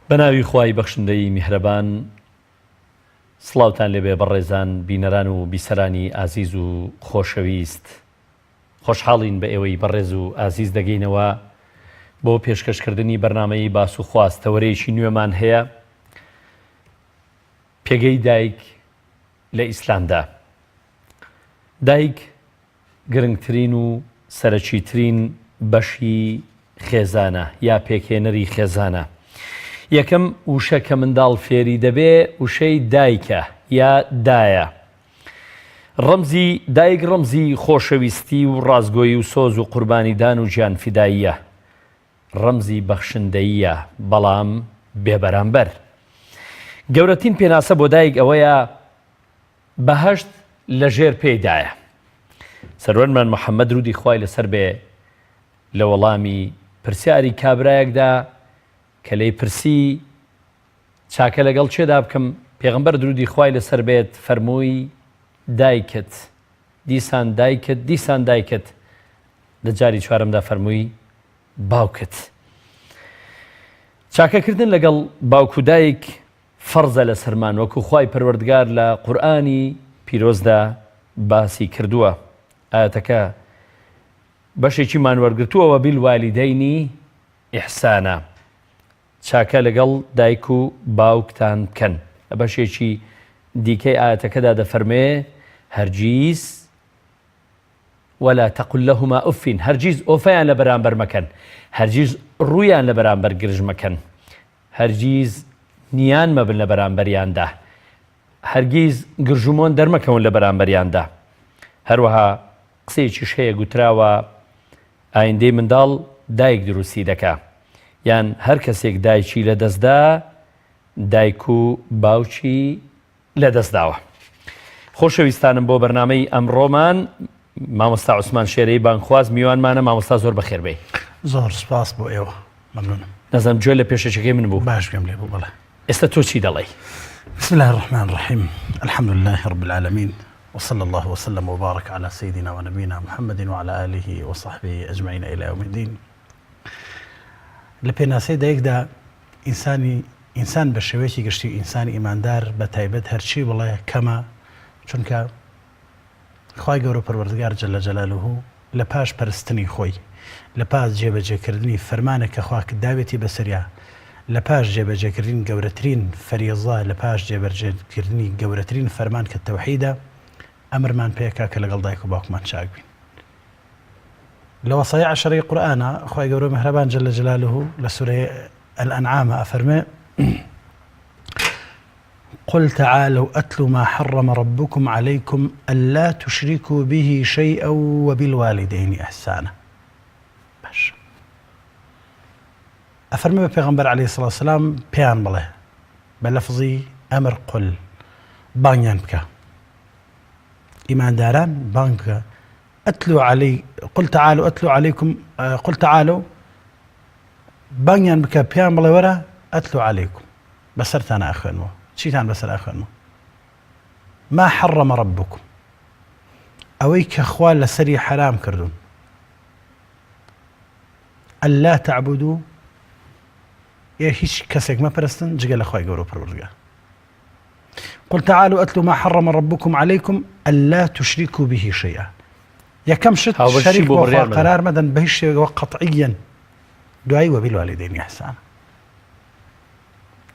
بەناوی خوای بەخشندەی میهرەبان، سڵاوتان لێبێ بەڕێزان بینەران و بیسەرانی ئازیز و خۆشەویست. خۆشحاڵین بە ئێوەی بەڕێز و ئازیز دەگەینەوە بۆ پێشکەشکردنی بەرنامەی باس و خواستەوەرەیەکی نوێمان هەیە، پێگەی دایک لە ئیسلامدا. دایک گرنگترین و سەرەکیترین بەشی خێزانە یا پێکهێنەری خێزانە. یەکەم وشە کە منداڵ فێری دەبێ وشەی دایکە یا دایە. ڕەمزی دایک ڕەمزی خۆشەویستی و ڕازگۆیی و سۆز و قوربانیدان و گیان فیداییە، ڕەمزی بەخشندەییە بەڵام بێبەرامبەر. گەورەترین پێناسە بۆ دایک ئەوەیە بەهەشت لە ژێر پێیدایە. سەروەرمان محەممەد ڕوودی خوای لەسەر بێ لە وەڵامی پرسیاری کابرایەکدا کە لەی پرسی چاکە لەگەڵ چێدا بکەم، پێغەمبەر درودی خوای لەسەر بێت فەرمووی دایکت دیسان دایکت دیسان دایکت، لە جاری چوارەمدا فەرمووی باوکت. چاکەکردن لەگەڵ باوک و دایک فەرزە لە سەرمان، وەکو خوای پەروەردگار لە قورئانی پیرۆزدا باسی کردووە. ئاەتەکە بەشێکی مانوەرگرتووەوە بیلوالیدەینی ئیحسانە، چاکە لەگەڵ دایک و باوکتان بکەن. لە بەشێکی دیکەی ئاەتەکەدا دەفەرمێ هەرگیز ولا تقل لهما ئوفین، هەرگیز ئۆفەیان لە بەرامبەر مەکەن، هەرگیز ڕوویان لە بەرامبەر گرژ مەکەن، هەرگیز نیان مەبن لە بەرامبەریاندا، هەرگیز گرژومۆن دەرمەکەون لە بەرامبەریاندا. هەروەها قسەیەکیش هەیە گوتراوە ئایندەی منداڵ دایک دروستی دەکا، یان هەر کەسێک دایکی لە دەستدا دایک و باوکی لە دەستداوە. خۆشەویستانم بۆ بەرنامەی ئەمڕۆمان مامۆستا عوسمان شێرەی بانخواز میوانمانە. مامۆستا زۆر بەخێر بێی. زۆر سپاس بۆ ئێوە، مەمنونم. نەزانم گوێ لە پێشەکەی من بوو. باش گوێم لێ بوو. بەڵێ ئێستا تۆ چی دەڵێی؟ بسم الله الرحمن الرحيم، الحمد لله رب العالمين، وصلى الله وسلم وبارك على سيدنا ونبينا محمد وعلى آله وصحبه أجمعين إلى يوم الدين. لە پێناسەی دایکدا ئینسان بە شێوەیەکی گشتی ئینسانی ئیماندار بە تایبەت هەرچی بڵێ کەمە، چونکە خوای گەورە پەروەردگار جەلە جەلالوهو لە پاش پەرستنی خۆی، لە پاش جێبەجێکردنی فەرمانێک کە خوا داوێتی بەسەریا، لە پاش جێبەجێکردنی گەورەترین فەریضە، لە پاش جێبەجێکردنی گەورەترین فەرمان کە تەوحیدە، ئەمرمان پێکا کە لەگەڵ دایک و باوکمان چاک بین. لە وەسایە عەشەرەی قورئانە خوای گەورە میهرەبان جەلە جەلالوهو لە سورەی الأنعام ئەفەرمێ قل تعالوا أتل ما حرم ربكم عليكم ألا تشركوا به شيئا وبالوالدين إحسانا. باش أفرمي بيغمبر عليه الصلاة والسلام بيان بله بلفظي أمر قل بانيان بك إيمان داران بانك أتلو علي قل تعالوا أتلو عليكم قل تعالوا بانيان بك بيان بله ورا أتلو عليكم بسرت أنا أخوانه چیتان بەسەر ئاخوێنەوە ما حرم ربكم، ئەوەی کە خوا لەسەری حرام کردوون، ئەللا تعبدوا، هیچ کەسێک مەپەرستن جگە لە خوای گەورە پەروەردگار. قل تعالوا أتلوا ما حرم ربكم عليكم ألا تشركوا به شيئا. یەکەم شت شەریک بۆ خوا قەرار مەدەن بە هیچ شێوەیەک قەطعیەن، دوایی وەبیلوالیدەینی ئیحسانا،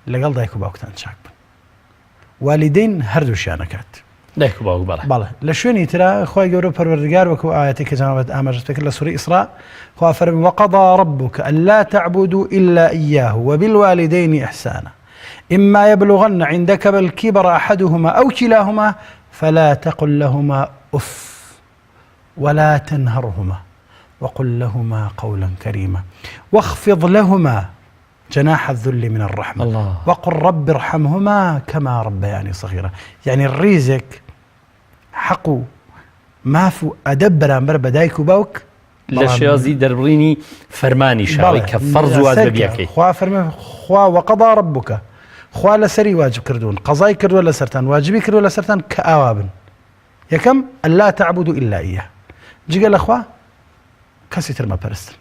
لەگەڵ دایک و باوکتان چاک بن. والیدین هەردووشیان ئەکات، دایک و باوک. بەڵێ لە شوێنی ترا خوای گەورە پەروەردگار وەکو ئاەتی کە جەنابەت ئاماژەت پێ کرد لە سوورەی ئیسراء، خوا فەرمووی وقضى ربك ألا تعبدوا إلا إياه وبالوالدين إحسانا إما يبلغن عندك الكبر أحدهما أو كلاهما فلا تقل لهما أف ولا تنهرهما وقل لهما قولا كريما واخفض لهما جناح الذل من الرحمة الله. وقل رب ارحمهما كما ربياني صغيرة. يعني الريزك حقو مافو أدب برامبر بدايك وباوك لشيازي دربريني فرماني شاوي كفرز واجب ياكي خوا فرمي خوا وقضى ربك خوا لسري واجب كردون قضاي كردو لسرتان واجبي كردو لسرتان كأوابن يكم ألا تعبدوا إلا إياه جيجا الأخوة كسي ترمى برستن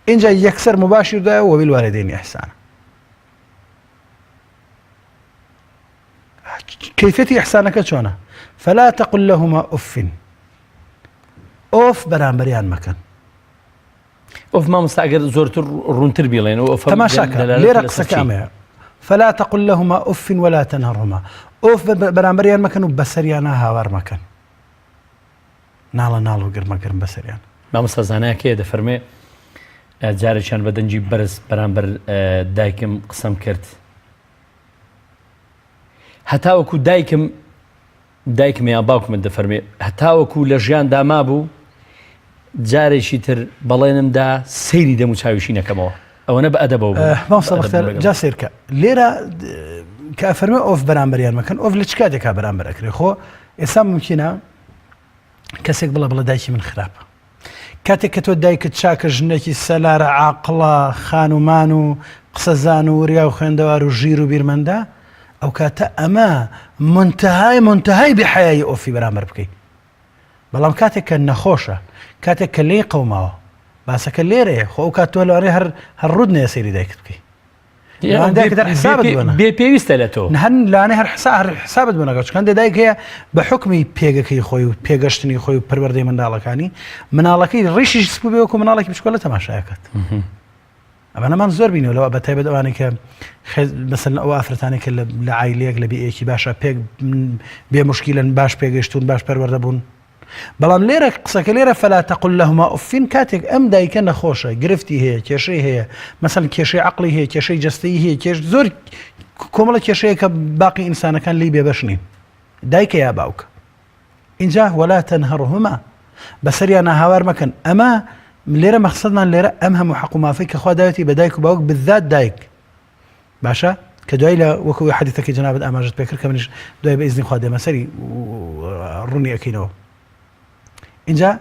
اینجا یەکسەر مباشر دایە و بالوالدین ئیحسانا. كيفية إحسانك شونا فلا تقل لهما أف أوف برامبريان مكان أوف ما مستعجر زورت الرونتر بيلين أوف تماشاك ليرة قصك أمي فلا تقل لهما أف ولا تنهرهما أوف برامبريان مكان وبسريانا هاوار مكان ناڵ گرمەگرم بەسەریان مامۆستازانەیە کێ دەفەرمێ جارێکیان بە دەنجی بەرز بەرامبەر دایکم قسەم کرد هەتاوەکو دایکم یا باوکمت دەفەرمێ هەتاوەکو لە ژیاندا مابوو جارێکی تر بەڵێنمدا سەیری دەم و چاویشی نەکەمەوە ئەوەنە بە ئەدەبەوە مامۆستا بەختیار جا سیرکە لێرە کە ئەفەرمێ ئۆف بەرامبەریان مەکەن ئۆف لە چ کاتێکا بەرامبەر ئەکرێ خۆ ئێستا ممکنە کەسێک بڵێ دایکی من خراپە کاتێک کە تۆ دایکت چاکە ژنێکی سەلارە عاقڵە خانومان و قسەزان و وریا و خوێندەوار و ژیر و بیرمەندە ئەو کاتە ئەمە منتەهای بێحەیایی ئۆفی بەرامبەر بکەیت بەڵام کاتێک کە نەخۆشە کاتێک کە لێی قەوماوە باسەکە لێرەیە خۆ ئەو کات تۆ لەوانەیە هەر ڕوود نەیە سەیری دایکت بکەیت بێ پێویستە لە تۆ هەن لانەی هەر حسابت بنەگە چکەن دایک هەیە بە حکمی پێگەکەی خۆی و پێگەشتنی خۆی و پەروەردەی منداڵەکانی مناڵەکەی ڕیشی سپوو بێ وەکو مناڵێکی بچکۆلە تەماشایەکەت ئەمانەمان زۆر بینەوە لەوە بەتایبەت ئەوانەی کە مەسەڵەن ئەو ئافرەتانێک کە لە عایلەیەک لە بیئێکی باشە پێک بێ موشکیلن باش پێگەشتون باش پەروەردە بوون بەڵام لێرە قسەکە لێرە فەلا تەقل لەهما ئوفین کاتێک ئەم دایکە نەخۆشە گرفتی هەیە کێشەی هەیە مەسەڵەن کێشەی عەقڵی هەیە کێشەی جەستەیی هەیە زۆر کۆمەڵە کێشەیە کە باقی ئینسانەکان لی بێبەش نین دایکە یا باوکە اینجا وەلا تەنهەرهما بەسەریان هاوار مەکەن ئەمە لێرە مەقسەدمان لێرە ئەم هەموو حەق و مافەی کە خوا داوێتی بە دایک و باوک بالذات دایک باشە کە دوای لە وەکو حەدیثەکەی جەنابەت ئاماژت پێ کرد کە منیش دوای بە ئیزنی خوا دێمە سەری ڕوونی ئەکەینەوە إنجا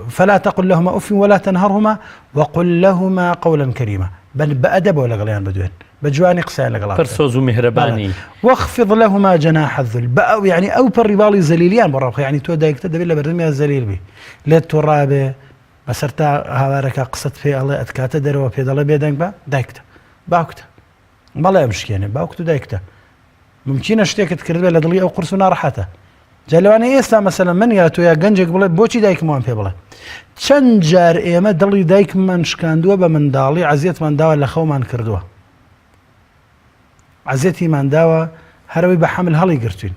فلا تقل لهما أف ولا تنهرهما وقل لهما قولا كريما بل بأدب ولا غليان بدوين بجواني قسان لغلان فرسوز مهرباني واخفض لهما جناح الذل يعني أو بالربالي زليليان برا يعني تو دايك تدبي لا برمي الزليل بي لا ترابه بسرتا هوارك قصت في الله أتكات دروا في الله بيدنك با دايكتا باوكتا ما لا يمشي يعني باوكتا دايكتا ممكن اشتيك تكرد لا دلي أو قرصنا راحته جلوانە ئێستا مەسەلەن من یا تۆ یا گەنجێک بڵێ بۆچی دایکمان پێ بڵێ چەند جار ئێمە دڵی دایکمان شکاندووە بە منداڵی عەزیەتمان داوە لە خەومان کردووە عەزیەتیمان داوە هەرەوەی بە حەمل هەڵی گرتوین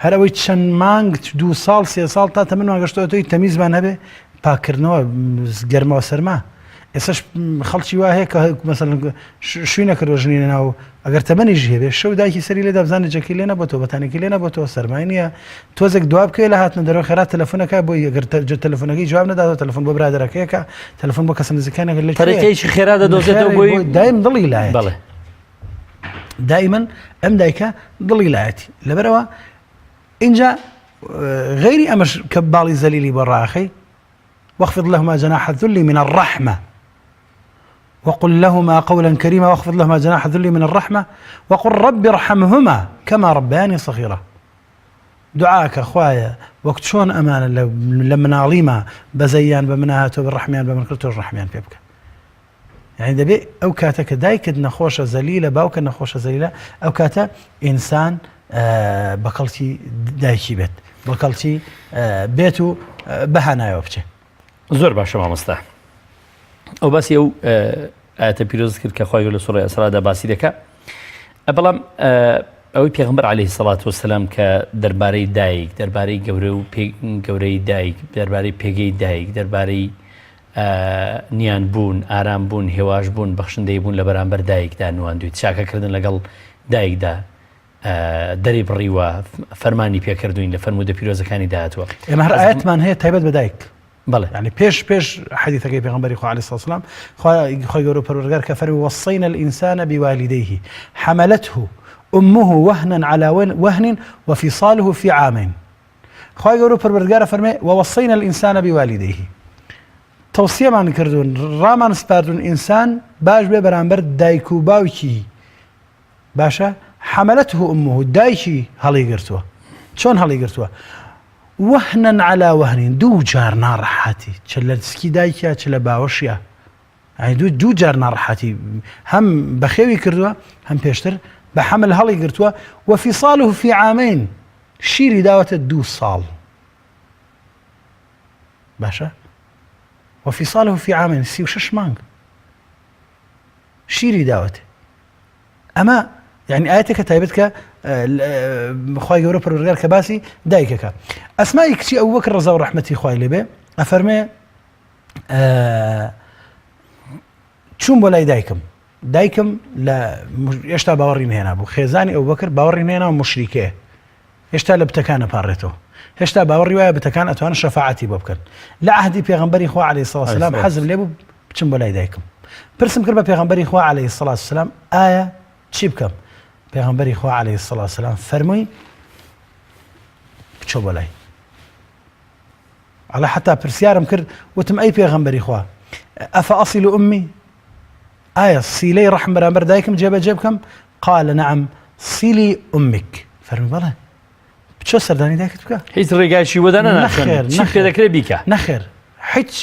هەرەوەی چەند مانگ 2 ساڵ 3 ساڵ تا تەمەنمان گەشتەوە تۆی تەمیزمان هەبێ پاکردنەوە گەرمەوە سەرما ئێستاش خەڵکی وا هەیە کە مەسەلەن شووی نەکردوە ژنینە ناو ئەگەر تەمەنیش هەبێ شەو دایکی سەری لێدا بزانێت جەکی لێ نەبۆتەوە بەتانێکی لێ نەبۆتەوە سەرمای نییە تۆزێک دواب بکەوێ لە هاتنە دەرەوە خێرات تەلەفۆنەکە بۆی ئەگەر تەلەفۆنەکەی جواب نەداتەوە تەلەفۆن بۆ برادەرەکەیەکە تەلەفۆن بۆ کەسە نزیکانێک لە تەرەکەیشی خێرا دەدۆزێتەوە بۆی دایم دڵی لایەت بەڵێ دائما ئەم دایکە دڵی لایەتی لەبەرەوە اینجا غیری ئەمەش کە باڵی زەلیلی بۆ ڕاخەی واخفض لهما جناح الذل من الرحمة وقل لهما قولا كريما واخفض لهما جناح الذل من الرحمة وقل رب ارحمهما كما ربياني صغيرة دعاك أخوايا وقت شون أمانة لما نعليما بزيان بمناهات وبالرحمن بمنكرته الرحمن بيبكى يعني دبي أو كاتك دايك نخوش زليلة باوك نخوش زليلة أو كاتا إنسان بقلتي دايكي بيت بقلتي بيتو بهانا يوبتي زۆر باشە مامۆستا ئەو باسی ئەو ئاەتە پیرۆز کرد کە خوای لە سوڕەی ئەسرادا باسی دەکات بەڵام ئەوەی پێغەمبەر عەلەیهی سەڵات وەسەلام کە دەربارەی دایک دەربارەی گەورەی دایک دەربارەی پێگەی دایک دەربارەی نیان بوون ئارام بوون هێواش بوون بەخشندەی بوون لە بەرامبەر دایکدا نواندویت چاکەکردن لەگەڵ دایکدا دەری بڕیوە فەرمانی پێکردوین لە فەرموودە پیرۆزەکانی داهاتوە ئێمە هەر ئاەتمان هەیە تایبەت بە دایک بله يعني پیش حديثك پیغمبر خو عليه الصلاه والسلام خو يقولوا پروردگار كفر وصينا الانسان بوالديه حملته امه وهنا على وهن وفصاله في عامين خو يقولوا پروردگار فرمي ووصينا الانسان بوالديه توصيه من كردون رامان سپاردون انسان باش به برانبر دايكو باوكي باشا حملته امه دايكي هلي قرتوا شلون هلي قرتوا وهنا على وهن دو جار ناڕەحەتی چ لە سکی دایکە چ لە باوەشیە دو جار ناڕەحەتی هەم بەخێوی کردووە هەم پێشتر بحمل هەڵی گرتووە وفیصاله في عامين شیری داوەتە 2 ساڵ باشە وفیصاله في عامين 36 مانگ شیری داوەتێ ئەمە يعني ئاەتێکە تایبەت کە خوای گەورە پەروەردگار کە باسی دایکەکە ئەسمای کچی ئەبوبەکر ڕەزا و ڕەحمەتی خوای لێبێ ئەفەرمێ چوون بۆ لای دایکم لە هێشتا باوەڕی نهێنا بوو خێزانی ئەبوبەکر باوەڕی نهێنا و مشریکەیە هێشتا لە بتەکان نەپارڕێتەوە هێشتا باوەڕی وایە بتەکان ئەتوانن شەفاعەتی بۆ بکەن لە عەهدی پێغەمبەری خوا عەلەیهی سەڵاتو وسەلام حەزم لێبوو بچم بۆ لای دایکم پرسم کرد بە پێغەمبەری خوا عەلەیهی سەڵاتو وسەلام ئایا چی بکەم پێغەمبەری خوا عەلەیهی سەڵاتو وسەلام فەرمووی بچۆ بۆ لای على حتى پرسیارم کرد وتم ئەی پێغەمبەری خوا ئەفە ئەصیل ئومی ئایا سیلەی ڕەحم بەرامبەر دایکم جێبەجێ بکەم قال نعم صلی ئومک فەرمی بەڵێ بچۆ سەردانی دایکت بکە هیچ ڕێگایشی وەدانە ناخێر چی پێ دەکرێت بیکە نەخێر هیچ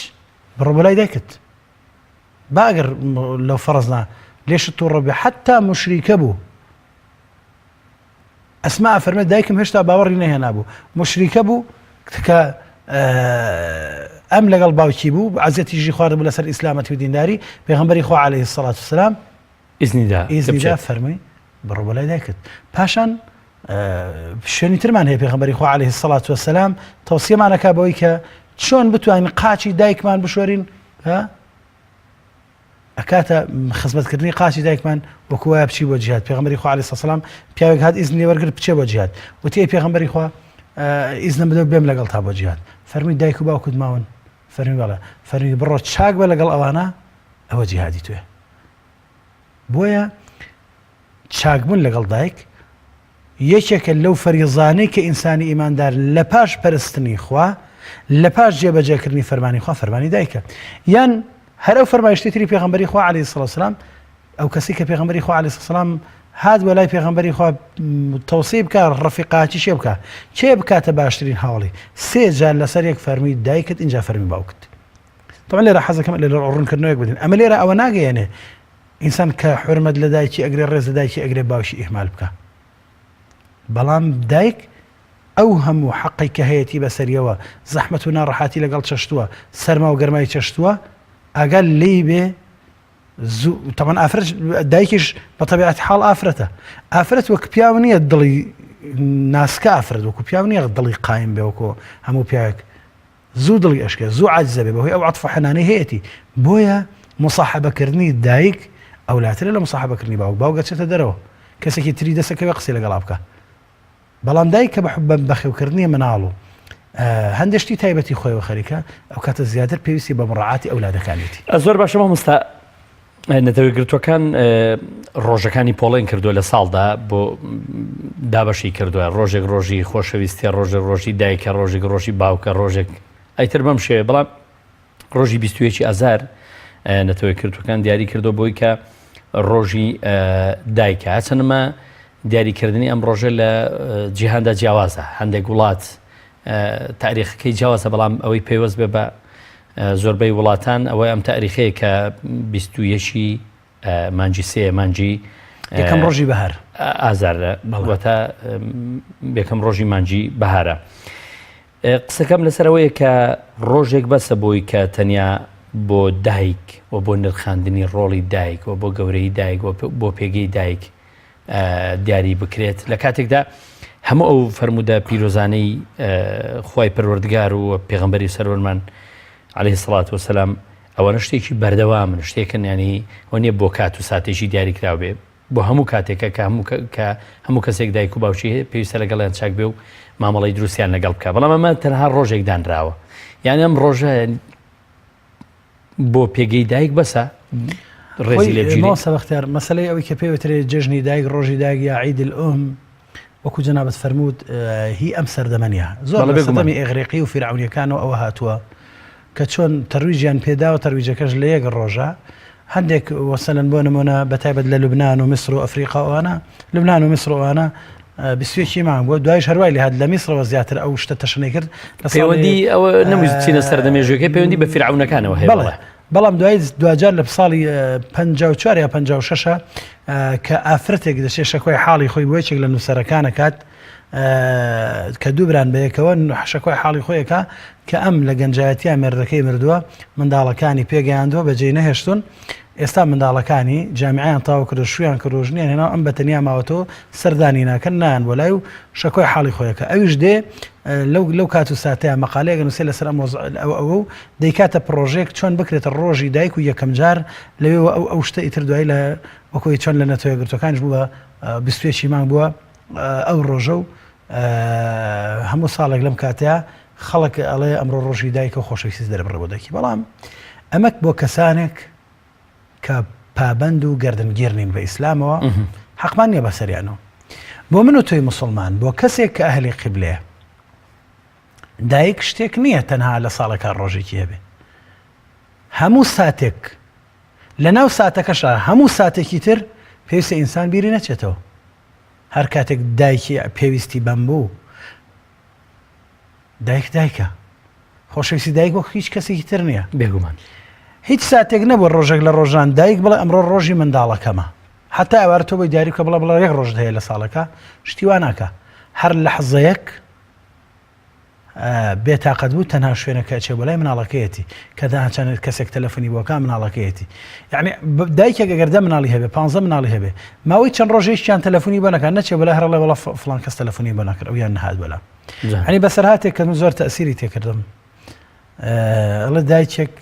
بڕۆ بۆ لای دایکت با ئەگەر لەو فەرزنا لێشت تووڕە بێ حتا مشریکە بوو ئەسما فەرمێت دایکم هێشتا باوەڕی نەهێنا بوو مشریکە بوو کە ئەم لەگەڵ باوکی بوو عەزەتیژی خوارد بوو لەسەر ئیسلامەتی و دینداری پێغەمبەری خوا عەلەیهی سەڵاتو وسەلام ئیزنیدا فەرمووی بڕۆ بۆ لای دایکت پاشان شوێنی ترمان هەیە پێغەمبەری خوا عەلەیهی سەڵاتو وسەلام تەوسیەمان ئەکا بەوەی کە چۆن بتوانین قاچی دایکمان بشۆرین ئەکاتە خزمەتکردنی قاچی دایکمان وەکو وایە بچی بۆ جیهاد پێغەمبەری خوا عەلەیهی سەڵاتو وسەلام پیاوێک هات ئیزنی وەرگرت بچێ بۆ جیهاد وتی پێغەمبەری خوا ئیزنم بدە بێم لەگەڵ تا بۆ جیهاد فەرمووی دایک و باوکت ماون فەرمی بەڵێ فەرمی بڕۆ چاک بە لەگەڵ ئەوانە ئەوە جیهادی توێ بۆیە چاکبوون لەگەڵ دایک یەکێکە لەو فەریزانەی کە ئینسانی ئیماندار لە پاش پەرستنی خوا لە پاش جێبەجێکردنی فەرمانی خوا فەرمانی دایکە یان هەر ئەو فەرمایشتی تری پێغەمبەری خوا عەلەیهی سەڵاتو وسەلام ئەو کەسی کە پێغەمبەری خوا عەلەیهی سەڵاتو وسەلام هات بۆ لای پێغەمبەری خوا تەوسیە بکە ڕەفیقاتی شێ بکە چێ بکاتە باشترین هەوڵی 3 جار لەسەر یەک فەرمی دایکت اینجا فەرمی باوکت طبعا لێرە حەزەکەم لە ڕوونکردنەوەیەک بدەین ئەمە لێرە ئەوە ناگەیەنێ ئینسان کە حورمەت لە دایکی ئەگرێ ڕێز لە دایکی ئەگرێ باوشی ئیهمال بکە بەڵام دایک ئەو هەموو حەقی کە هەیەی بەسەریەوە زەحمەت و ناڕەحاتی لەگەڵ چەشتووە سەرما و گەرمای چەشتووە ئەگەر لێی بێ طبعا ئافرەت دایکیش بە تەبیعەتی حاڵ ئافرەت وەک پیاو نییە دڵی ناسکە ئافرەت وەکو پیاو نییە دڵی قایم بێ وەکو هەموو پیاوێک زوو دڵی ئەشکێ زوو عاجزە بێ بەهۆی ئەو عەطف و حەنانەی هەیەتی بۆیە مصاحبەکردنی دایک ئەولاترە لە مصاحبەکردنی باوک گەچێتە دەرەوە کەسێکی تری دەسەکەوێ قسەی لەگەڵا بکە بەڵام دایک کە بەخێوکردنی مناڵ و هەندێشتی تایبەتی خۆیەوە خەریکە ئەو کاتە زیاتر پێویستی بە مڕاعاتی ئەولادەکانێتی زۆر باشە مامۆستا نەتەوەیەکگرتوەکان ڕۆژەکانی پۆڵێن کردووە لە ساڵدا بۆ دابەشی کردووە ڕۆژێک ڕۆژی خۆشەویستی ڕۆژی دایکە ڕۆژی باوکە ڕۆژێک ئەیتر بەم شێوە بەڵام ڕۆژی 21 ئازار نەتەوەیەکگرتوەکان دیاری کردو بۆی کە ڕۆژی دایکە هەچەنمە دیاریکردنی ئەم ڕۆژە لە جیهاندا جیاوازە هەندێک وڵات تاریخەکەی جیاوازە بەڵام ئەوەی پێوەست بێ بە زۆربەی وڵاتان ئەوەی ئەم تاریخەیە کە 21 مانجی سێ مانجی یەکەم ڕۆژی بەهار ئازارە وەتە یەکەم ڕۆژی مانجی بەهارە قسەکەم لەسەرەوەیە کە ڕۆژێک بەسە بۆی کە تەنیا بۆ دایک و بۆ نرخاندنی ڕۆڵی دایک و بۆ گەورەی دایک و بۆ پێگەی دایک دیاری بکرێت لە کاتێکدا هەموو ئەو فەرموودە پیرۆزانەی خوای پەروەردگار و پێغەمبەری سەرۆرمان عەلەیهی سەڵاتو وسەلام ئەوەنە شتێکی بەردەوامن شتێکن ینی ئەوە نییە بۆ کات و ساتێکی دیاری کراو بێ بۆ هەموو کاتێکە کە هەموو کەسێک دایک و باوشی هەیە پێویستە لەگەڵیان چاک بێ و مامەڵەی دروستیان لەگەڵ بکە بەڵام ئەمە تەنها ڕۆژێک دانراوە یعنی ئەم ڕۆژە بۆ پێگەی دایک بەسە ڕێزی لێبژێریت سەبەختیار مەسەلەی ئەوەی کە پێوترێت جژنی دایک ڕۆژی دایک یا عید الئوم وەکو جەنابەت فەرموود هی ئەم سەردەمەنیە زۆر سەردەمی ئیغریقی و فیرعونیەکانەوە ئەوە هاتووە کە چۆن تەرویجیان پێداوە تەرویجەکەش لە یەک ڕۆژە هەندێک وەسەلەن بۆ نمونە بەتایبەت لە لوبنان و میسر و ئەفریقا ئەوانە لوبنان و میسر ئەوانە 21 مانگ بۆ دوایش هەروای لە هات لە میسرەوە زیاتر ئەو شتە تەشنەی کرد پەیوەندی ئەوە نەمویست بچینە سەردەمێژوەکەی پەیوەندی بە فیرعونەکانەوە هەیە بەڵێ بەڵام دوجار لە ساڵی 54 یا 56 کە ئافرەتێک دەچێت شەکۆی حاڵی خۆی بۆ یەکێک لە نووسەرەکانە کات کە دوو بران بەیەکەوە شەکۆی حاڵی خۆیەکە کە ئەم لە گەنجایەتیان مێردەکەی مردووە منداڵەکانی پێگەیاندووە بەجێ نەهێشتون ئێستا منداڵەکانی جامیعیان تاو کرد شویان کە ڕۆژنیان هێنا ئەم بەتەنیا ماوەتەوە سەردانی ناکەن نان بۆ لای و شەکۆی حاڵی خۆیەکە ئەویش دێ لەو کات و ساتەیە مەقالەیەک نووسێ لەسەر ئەو دەیکاتە پرۆژێک چۆن بکرێتە ڕۆژی دایک و یەکەم جار لەوێەوە ئەو شتە ئیتر دوای لە وەکۆی چۆن لە نەتۆیە گرتوەکانش بووە 25 مانگ بووە ئەو ڕۆژە و هەموو ساڵێک لەم کاتەیە خەڵک ئەڵێ ئەمڕۆ ڕۆژی دایکە و خۆشەویستی دەربڕێ بۆ دایکی بەڵام ئەمەک بۆ کەسانێک کە پابند و گەردنگیر نین بە ئیسلامەوە حەقمان نییە بەسەریانەوە بۆ من و تۆی مسلمان بۆ کەسێک کە ئەهلی قیبلەیە دایک شتێک نییە تەنها لە ساڵەکان ڕۆژێکی هەبێ هەموو ساتێک لە ناو ساتەکەشە هەموو ساتێکی تر پێویستە ئینسان بیری نەچێتەوە هەر کاتێک دایکی پێویستی بەم بوو دایکە خۆشەویستی دایک وەک هیچ کەسێکی تر نییە بێگومان هیچ ساتێک نەبوو ڕۆژێک لە ڕۆژان دایک بڵێ ئەمڕۆ ڕۆژی منداڵەکەمە حتا ئەوارە تۆ بۆی دیاری بکە بڵێ یەک ڕۆژ هەیە لە ساڵەکە شتی وا ناکە هەر لەحزەیەک بێتاقەت بوو تەنها شوێنەکە چێ بۆ لای مناڵەکەیەتی کە داچەنێت کەسێک تەلەفۆنی بۆکە مناڵەکەیەتی یعنی دایکێک ئەگەر 10 مناڵی هەبێ 15 مناڵی هەبێ ماوەی چەند ڕۆژێکیان تەلەفۆنی بۆ نەکەن نەچێ بەلای هەرڵێ وەڵا فڵان کەس تەلەفۆنی بۆ نەکرد ئەو یان نەهات بەلا هەنی بەسەر هاتێک کە زۆر تەئسیری تێکردم ئەڵێ دایکێک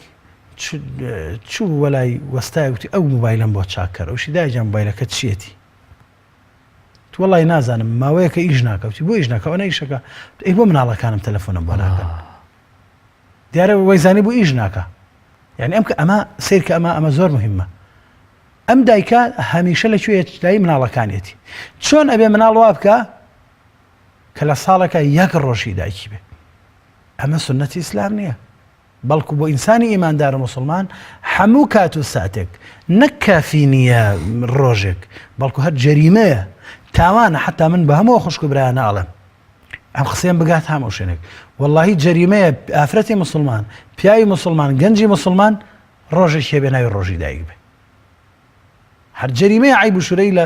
چوو وەلای وەستای وتی ئەو موبایلم بۆ چاکەر ئەوشی دایجان موبایلەکە چیەتی تو وەڵی نازانم ماوەیەکە ئیش ناکەوتی بۆ ئیش ناکە ئەوە ئیشەکە ئەی بۆ مناڵەکانم تەلەفۆنم بۆ ناکەن دیارە وەیزانی بۆ ئیش ناکە یعنی ئەم کە ئەمە سیر کە ئەمە زۆر مهمە ئەم دایکە هەمیشە لەکوێ لای مناڵەکانێتی چۆن ئەبێ مناڵ وا بکە کە لە ساڵەکە یەک ڕۆژی دایکی بێ ئەمە سنەتی ئیسلام نییە بەڵکو بۆ ئینسانی ئیماندار مسلمان هەموو کات و ساتێک نەک کافی نییە ڕۆژێک بەڵکو هەر جەریمەیە تاوانە حتا من بە هەموو خوشک و برایانە ئاڵم ئەم قسەیان بگات هەموو شوێنێک وەڵڵاهی جەریمەیە ئافرەتی مسلمان پیاوی مسلمان گەنجی مسلمان ڕۆژێک هەبێ ناوی ڕۆژی دایک بێ هەر جەریمەیە عیب و شورەی لە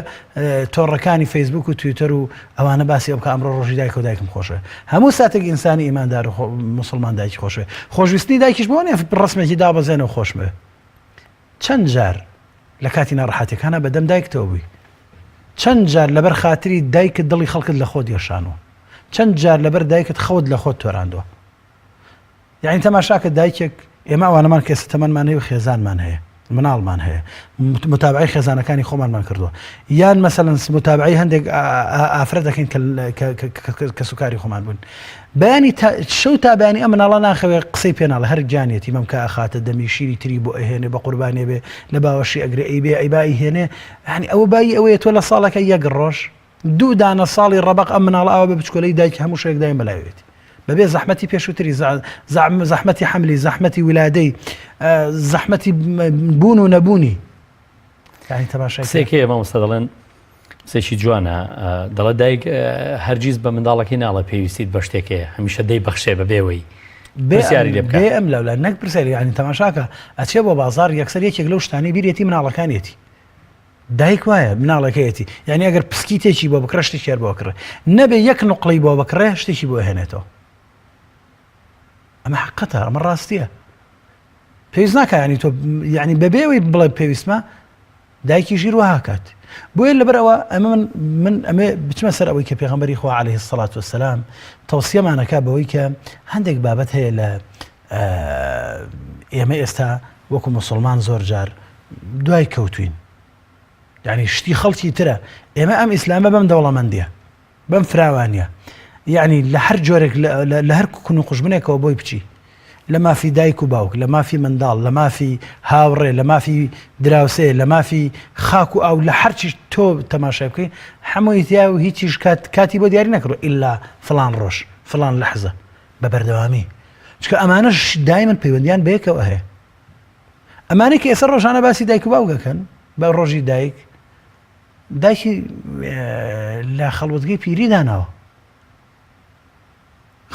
تۆڕەکانی فەیسبوک و تویتەر و ئەوانە باسی ئەو بکە ئەمڕۆ ڕۆژی دایک و دایکم خۆشە هەموو ساتێک ئینسانی ئیماندار و مسلمان دایکی خۆشە خۆشویستی دایکیش بۆ نیە ڕسمێکی دابەزێنەوە خۆشمێ چەند جار لە کاتی ناڕەحەتیەکانە بەدەم دایکتەوە بووی چەند جار لەبەر خاتری دایکت دڵی خەڵکت لە خۆ دێشانەوە چەند جار لەبەر دایکت خەوت لە خۆت تۆراندووە یعنی تەماشاکە دایکێک ئێمە ئەوانەمان کێسە تەمەنمان هەیە و خێزانمان هەیە مناڵمان هەیە متابعی خێزانەکانی خۆمانمان کردووە یان مەسەلەن متابعی هەندێک ئافرەت دەکەین کە سوکاری خۆمان بوون بەیانی شەو تا بەیانی ئەم مناڵە ناخەوێ قسەی پێناڵە هەر گیانێتی مەم کە ئەخاتە دەمی شیری تری بۆ ئەهێنێ بە قوربانێ بێ لە باوەشی ئەگرێ ئەی بێ ئەی بای هێنێ یعنی ئەوە بای ئەوەیە تۆ لە ساڵەکە یەک ڕۆژ دوو دانە ساڵی ڕەبق ئەم مناڵە ئەوە بە بچکۆلەی دایکی هەموو شەیەک دایم بەلایوێتی بەبێ زەحمەتی پێشووتری زەحمەتی حملی زەحمەتی ولادەی زەحمەتی بوون و نەبوونی سێکەیە مامۆستا دەڵێن سێکی جوانە دەڵێ دایک هەرگیز بە منداڵەکەی ناڵە پێویستیت بە شتێکەیە هەمیشە دەی بەخشێ بەبێەوەی پرسیاری لێ بکە بێ ئەم لەولە نەک پرسیاری ینی تەماشاکە ئەچێ بۆ بازار یەکسەر یەکێک لەو شتانی بیرێتی مناڵەکانێتی دایک وایە مناڵەکەیەتی یعنی ئەگەر پسکی تێکی بۆ بکرە شتێکی هەر بۆ بکڕێ نەبێ یەک نوقڵی بۆ بکڕێ شتێکی بۆ هێنێتەوە ئەمە حقەتە ئەمە ڕاستیە پێویست ناکە ینی تۆ یعنی بەبێەوەی بڵێ پێویستمە دایکی ژیر وها کات بۆیە لەبەرەوە ئەمە من ئەمێ بچمە سەر ئەوەی کە پێغەمبەری خوا عەلەیهی السەڵات وەسەلام تەوسیەمانەکا بەوەی کە هەندێک بابەت هەیە لە ئێمە ئێستا وەکو مسلمان زۆر جار دوای کەوتوین یعنی شتی خەڵکی ترە ئێمە ئەم ئیسلامە بەم دەوڵەمەندیە بەم فراوانیە یعنی لە هەر جۆرێک لە هەر کوون و قوژبنێکەوە بۆی بچی لە مافی دایک و باوک لە مافی منداڵ لە مافی هاوڕێ لە مافی دراوسێ لە مافی خاک و ئاو لە هەرچی تۆ تەماشای بکەی هەمووی تیا و هیچیش کاتی بۆ دیاری نەکڕۆ ئیلا فلان ڕۆژ فلان لەحزە بە بەردەوامی چکە ئەمانەش دایمەن پەیوەندیان بەیەکەوە هەیە ئەمانەی کە ئێستا ڕۆژانە باسی دایک و باوکەکەن بە ڕۆژی دایکی لە خەڵوەتگەی پیری داناوە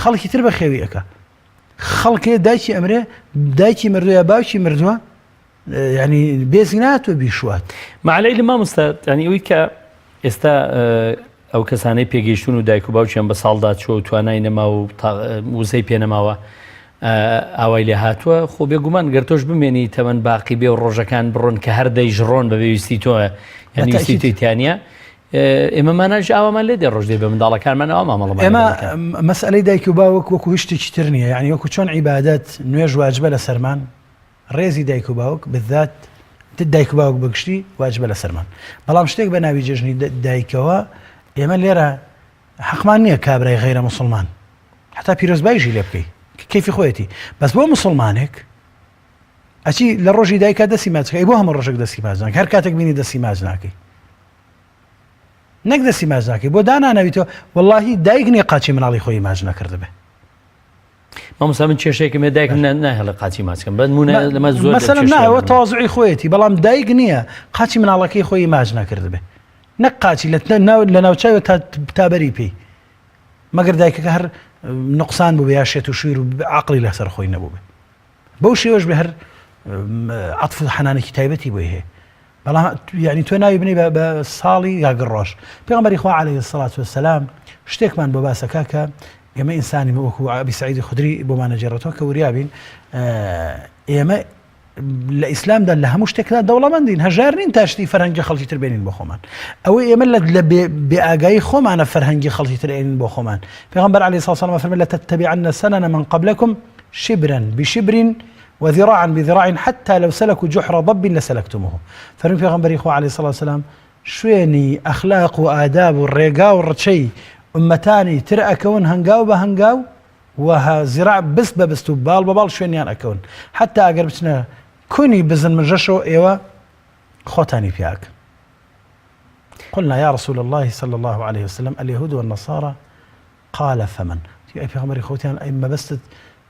خەڵکی تر بە خێوی ئەەکە خەڵکێ دایکی ئەمرێ دایکی مردووە باوکی مردووە يعني بێزینات و بیشوات معلەی لە مامۆستا ینی ئەوەی کە ئێستا ئەو کەسانەی پێگەیشتون و دایک و باوکیان بە ساڵدا چۆ و توانای نەما و وزەی پێنەماوە ئاوای لێ هاتووە خۆ بێگومان گەرتۆش بمێنی تەمەەن باقی بێ و ڕۆژەکان بڕۆن کە هەر دەیژڕۆن بە ویستی تۆە یعنی ویستی تویتیانە ئێمەمانەش ئاوامان لێ دێ ڕۆژ دێ بە منداڵەکانمانەوە مامەڵە ئێمە مەسئلەی دایک و باوک وەکو شتێکی تر نییە یعنی وەکو چۆن عیبادەت نوێژ واجبە لە سەرمان ڕێزی دایک و باوک بذات دایک و باوک بەگشتی واجبە لە سەرمان بەڵام شتێک بە ناوی جێژنی دایکەوە ئێمە لێرە حەقمان نییە کابرای غەیرە موسڵمان حتا پیرۆزباییژی لێ بکەی کەیفی خۆیەتی بەس بۆ موسڵمانێک ئەچی لە ڕۆژی دایکا دەستی ماچکەی بۆ هەموو ڕۆژێک دەستی ماچ ناکەی هەر کاتێک بینی دەستی ماچ ناکەی نەک دەستی ماچ ناکەی بۆ دانانەویتەوە وەڵڵاهی دایک نییە قاچی مناڵی خۆی ماچ نەکردبێ مامۆستا من کێشەیەکم دایکم ناهێڵە قاچی ماچکەم بەنمونە لەمە زۆر مەسەلەن نایەوە تەواضوعی خۆیەتی بەڵام دایک نییە قاچی مناڵەکەی خۆی ماچ نەکردبێ نەک قاچی لە ناوچاوی تابەری پێی مەگەر دایکەکە هەر نقصان بوو بێ یا شێت و شویر و عەقڵی لەسەر خۆی نەبوو بێ بەو شێوەش بێ هەر عەتف و حەنانێکی تایبەتی بۆی هەیە بەڵام یعنی تۆ ناوی بنێ بە ساڵی یا گڕۆژ پێغەمبەری خوا عەلەیهی السەڵات وەسەلام شتێکمان بۆ باسەکە کە ئێمە ئینسانی وەکو ئەبی سەعیدی خودری بۆمانە جێڕێتەوە کە وریابین ئێمە لە ئیسلامدا لە هەموو شتێکدا دەوڵەمەندین هەژار نین تا شتی فەرهەنگی خەڵکی تر بێنین بۆ خۆمان ئەوەی ئێمە لە بێئاگایی خۆمانە فەرهەنگی خەڵکی تر ئێنین بۆ خۆمان پێغەمبەر عەلەیهی السەڵات وەسەلام فەرمێ لەتەتەبیعەنە سەنەنە من قبلەکم شبرا بشبر وذراعا بذراع حتى لو سلكوا جحر ضب لسلكتموه فەرمی پێغەمبەری خوا عەلەیهی السەڵات وەسەلام شوێنی ئەخلاق و ئاداب و ڕێگا و ڕچەی ئومەتانی تر ئەکەون هەنگاو بە هەنگاو وها زراع بست بە بست و باڵ بە باڵ شوێنیان ئەکەون حتا ئەگەر بچنە کونی بزن مژەشەوە ئێوە خۆتانی پیاکە قلنا يا رسول الله صلى الله عليه وسلم اليهود والنصارى قال فمن أي پیغمبری خوتیان أي مبست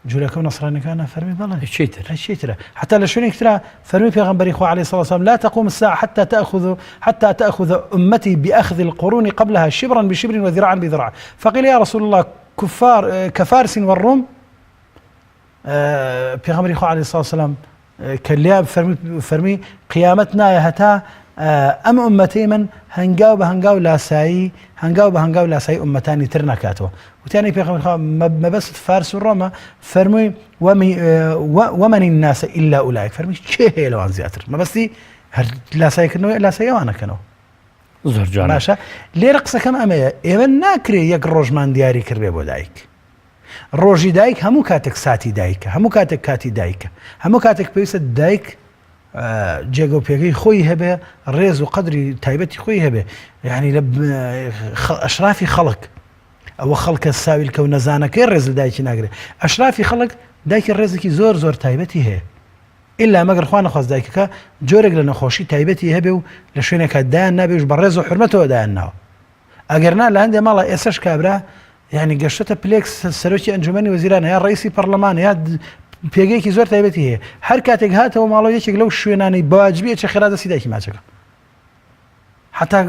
جورەکە و نەسرانیەکانە فەرمی بەڵێ هیچیترە حتى لە شوێنێک ترا فەرمی پێغەمبەری خوا عەلەیهی الصلاة والسلام لا تقوم الساعة حتى تأخذ أمتي بأخذ القرون قبلها شبرا بشبر وذراعا بذراع فقيل يا رسول الله كفارس والروم پێغەمبەری خوا عەلەیهی الصلاة والسلام کەلیا فەرمی قیامەتنا هەتا ئەم ئومەتەی من هەنگاو بە هەنگاو لاسایی ئومەتانی تر نکاتەوە وتیانی پێغەمبەری خوا مەبەست فارس و ڕۆمە فەرمووی ومن الناس إلا أولئك فەرمی کێ هەیە لەوان زیاتر مەبەستی هەر لاساییکردنەوەی لاسایی ئەوانەکەنەوە زۆر جوانە باشە لێرە قسەکەم ئەمەیە ئێوە ناکرێ یەک ڕۆژمان دیاری کردبێ بۆ دایک ڕۆژی دایک هەموو کاتێک ساتی دایکە هەموو کاتێک کاتی دایکە هەموو کاتێک پێویستە دایک جێگە و پێگەی خۆی هەبێ ڕێز و قەدری تایبەتی خۆی هەبێ یعنی لە ئەشرافی خەڵک ئەوە خەڵکە ساویلکە و نەزانەکەی ڕێز لە دایکی ناگرێت ئەشرافی خەڵک دایکی ڕێزێکی زۆر تایبەتی هەیە ئللا مەگەر خوا نەخواست دایکەکە جۆرێک لە نەخۆشی تایبەتی هەبێ و لە شوێنێکە دایان نابێش بە ڕێز و حورمەتەوە دایان ناوە ئەگەر نا لە هەندێ ماڵە ئێسش کابرا یعنی گەشتە پلێکس سەرۆکی ئەنجومەنی وەزیرانە یا ڕئیسی پەرلەمان یا پێگەیەکی زۆر تایبەتی هەیە هەر کاتێک هاتەوە ماڵەوە یەکێک لەو شوێنانەی بەواجبیە چه خێرا دەستی دایکی ماچەکە حتا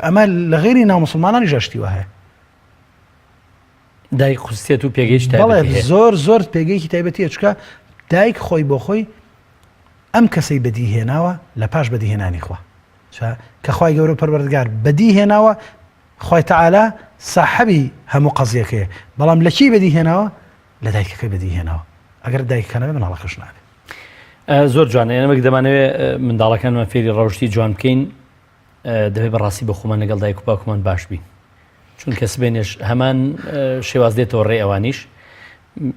ئەمە لە غێری ناوموسڵمانانی ژەشتیوە هەیە دایک خوستێت و پێگەیش بەڵێ زۆر پێگەیەکی تایبەتیە چکە دایک خۆی بۆ خۆی ئەم کەسەی بەدیهێناوە لە پاش بەدیهێنانی خوا کە خوای گەورە پەروەردگار بەدیهێناوە خوای تەعالا ساحەبی هەموو قەزیەکەیە بەڵام لە کی بەدیهێناوە لە دایکەکەی بەدیهێناوە ئەگەر دایکەکە نەبێ مناڵەکەش نابێ زۆر جوانە ئێمە دەمانەوێت منداڵەکانمان فێری ڕەوشتی جوان بکەین دەبێت بەڕاستی بە خۆمان لەگەڵ دایک و باوکمان باش بین چونکە سبێنێش هەمان شێواز دێتەوە ڕێ ئەوانیش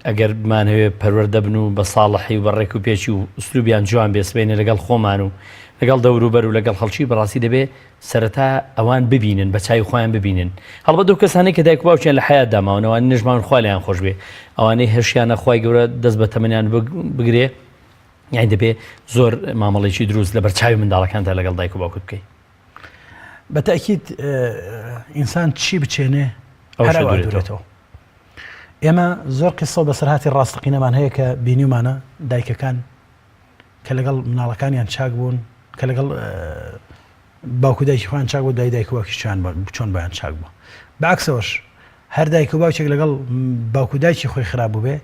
ئەگەر بمانەوێت پەروەردە بن و بە ساڵحی و بە ڕێک و پێچی و ئوسلوبیان جوان بێ سبێنێ لەگەڵ خۆمان و لەگەڵ دەوروبەر و لەگەڵ خەڵکی بەڕاستی دەبێت سەرەتا ئەوان ببینن بە چای خۆیان ببینن هەڵبەت دەو کەسانەی کە دایک و باوکیان لە حەیات داماون ئەوان نەژمان خوا لێیان خۆش بێ ئەوانەی هەشیانە خوای گەورە دەست بە تەمەنیان بگرێ یعنی دەبێت زۆر مامەڵێکی دروست لە بەرچاوی منداڵەکاندا لەگەڵ دایک و باوکت بکەیت بەتەکید ئینسان چی بچێنێ هەرەوە دوورێتەوە ئێمە زۆر قسە بەسەرهاتی ڕاستەقینەمان هەیە کە بینیمانە دایکەکان کە لەگەڵ مناڵەکانیان چاک بوون کە لەگەڵ باوکو دایکی خۆیان چاک بوو دایک و باوکی چۆن بەیان چاک بوو بەعکسەوەش هەر دایک و باوکێک لەگەڵ باوکو دایکی خۆی خراپ بوو بێ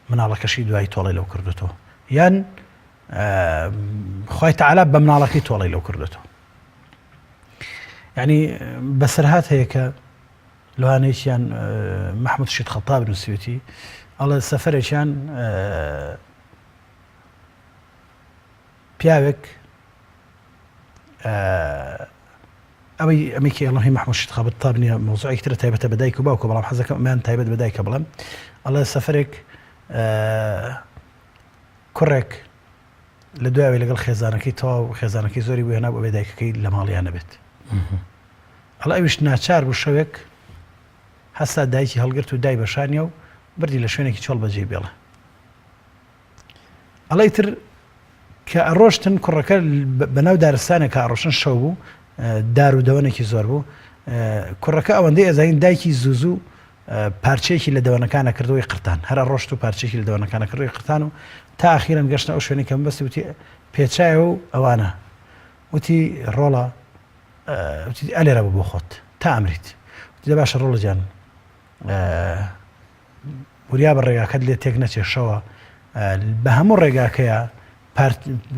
مناڵەکەشی دوای تۆڵی لەو کردوتەوە یان خوای تعالی بە مناڵەکەی تۆڵی لەو کردێتەوە. یعنی بەسەرهات هەیە کە لەوانەیەکیان محمود شید خەتاب نووسیوێتی ئەڵێ سەفەرێکیان پیاوێک ئەمەی کە ئەڵێ محمود شید خەتاب نییە مۆزوعێکی ترە تایبەتە بە دایک و باوکە بەڵام حەزەکەم ئەمیان تایبەت بە دایکە بڵێم ئەڵێ سەفەرێک کوڕێک لە دوایەوەی لەگەڵ خێزانەکەی تەواو خێزانەکەی زۆری بۆ هێنا بۆ بێ دایکەکەی لە ماڵیان نەبێت. هەڵا ئەویش ناچار بوو شەوێک هەستا دایکی هەڵگرت و دای بەشانیە و بردی لە شوێنێکی چۆڵ بەجێ بێڵە. ئەڵی تر کە ئەڕۆشتن کوڕەکە بەناو دارستانێک کە ئەڕۆشن شەو بوو دار و دەوەنێکی زۆر بوو کوڕەکە ئەوەندەی ئەزانین دایکی زوو پارچەیەکی لە دەوەنەکانە کردەوەی قرتان هەرە ڕۆشت و پارچێکی لە دەوەنەکانە کردەوەی قرتان و تا ئاخیرەن گەشتە ئەو شوێنی کەم بەستی وتی پێچایە و ئەوانە وتی ڕۆڵە ئەلێرە بۆ خۆت تا ئەمریت دە باشە ڕۆڵە جان وریا بە ڕێگاکەت لێ تێک نەچێشەوە بە هەموو ڕێگاکەیە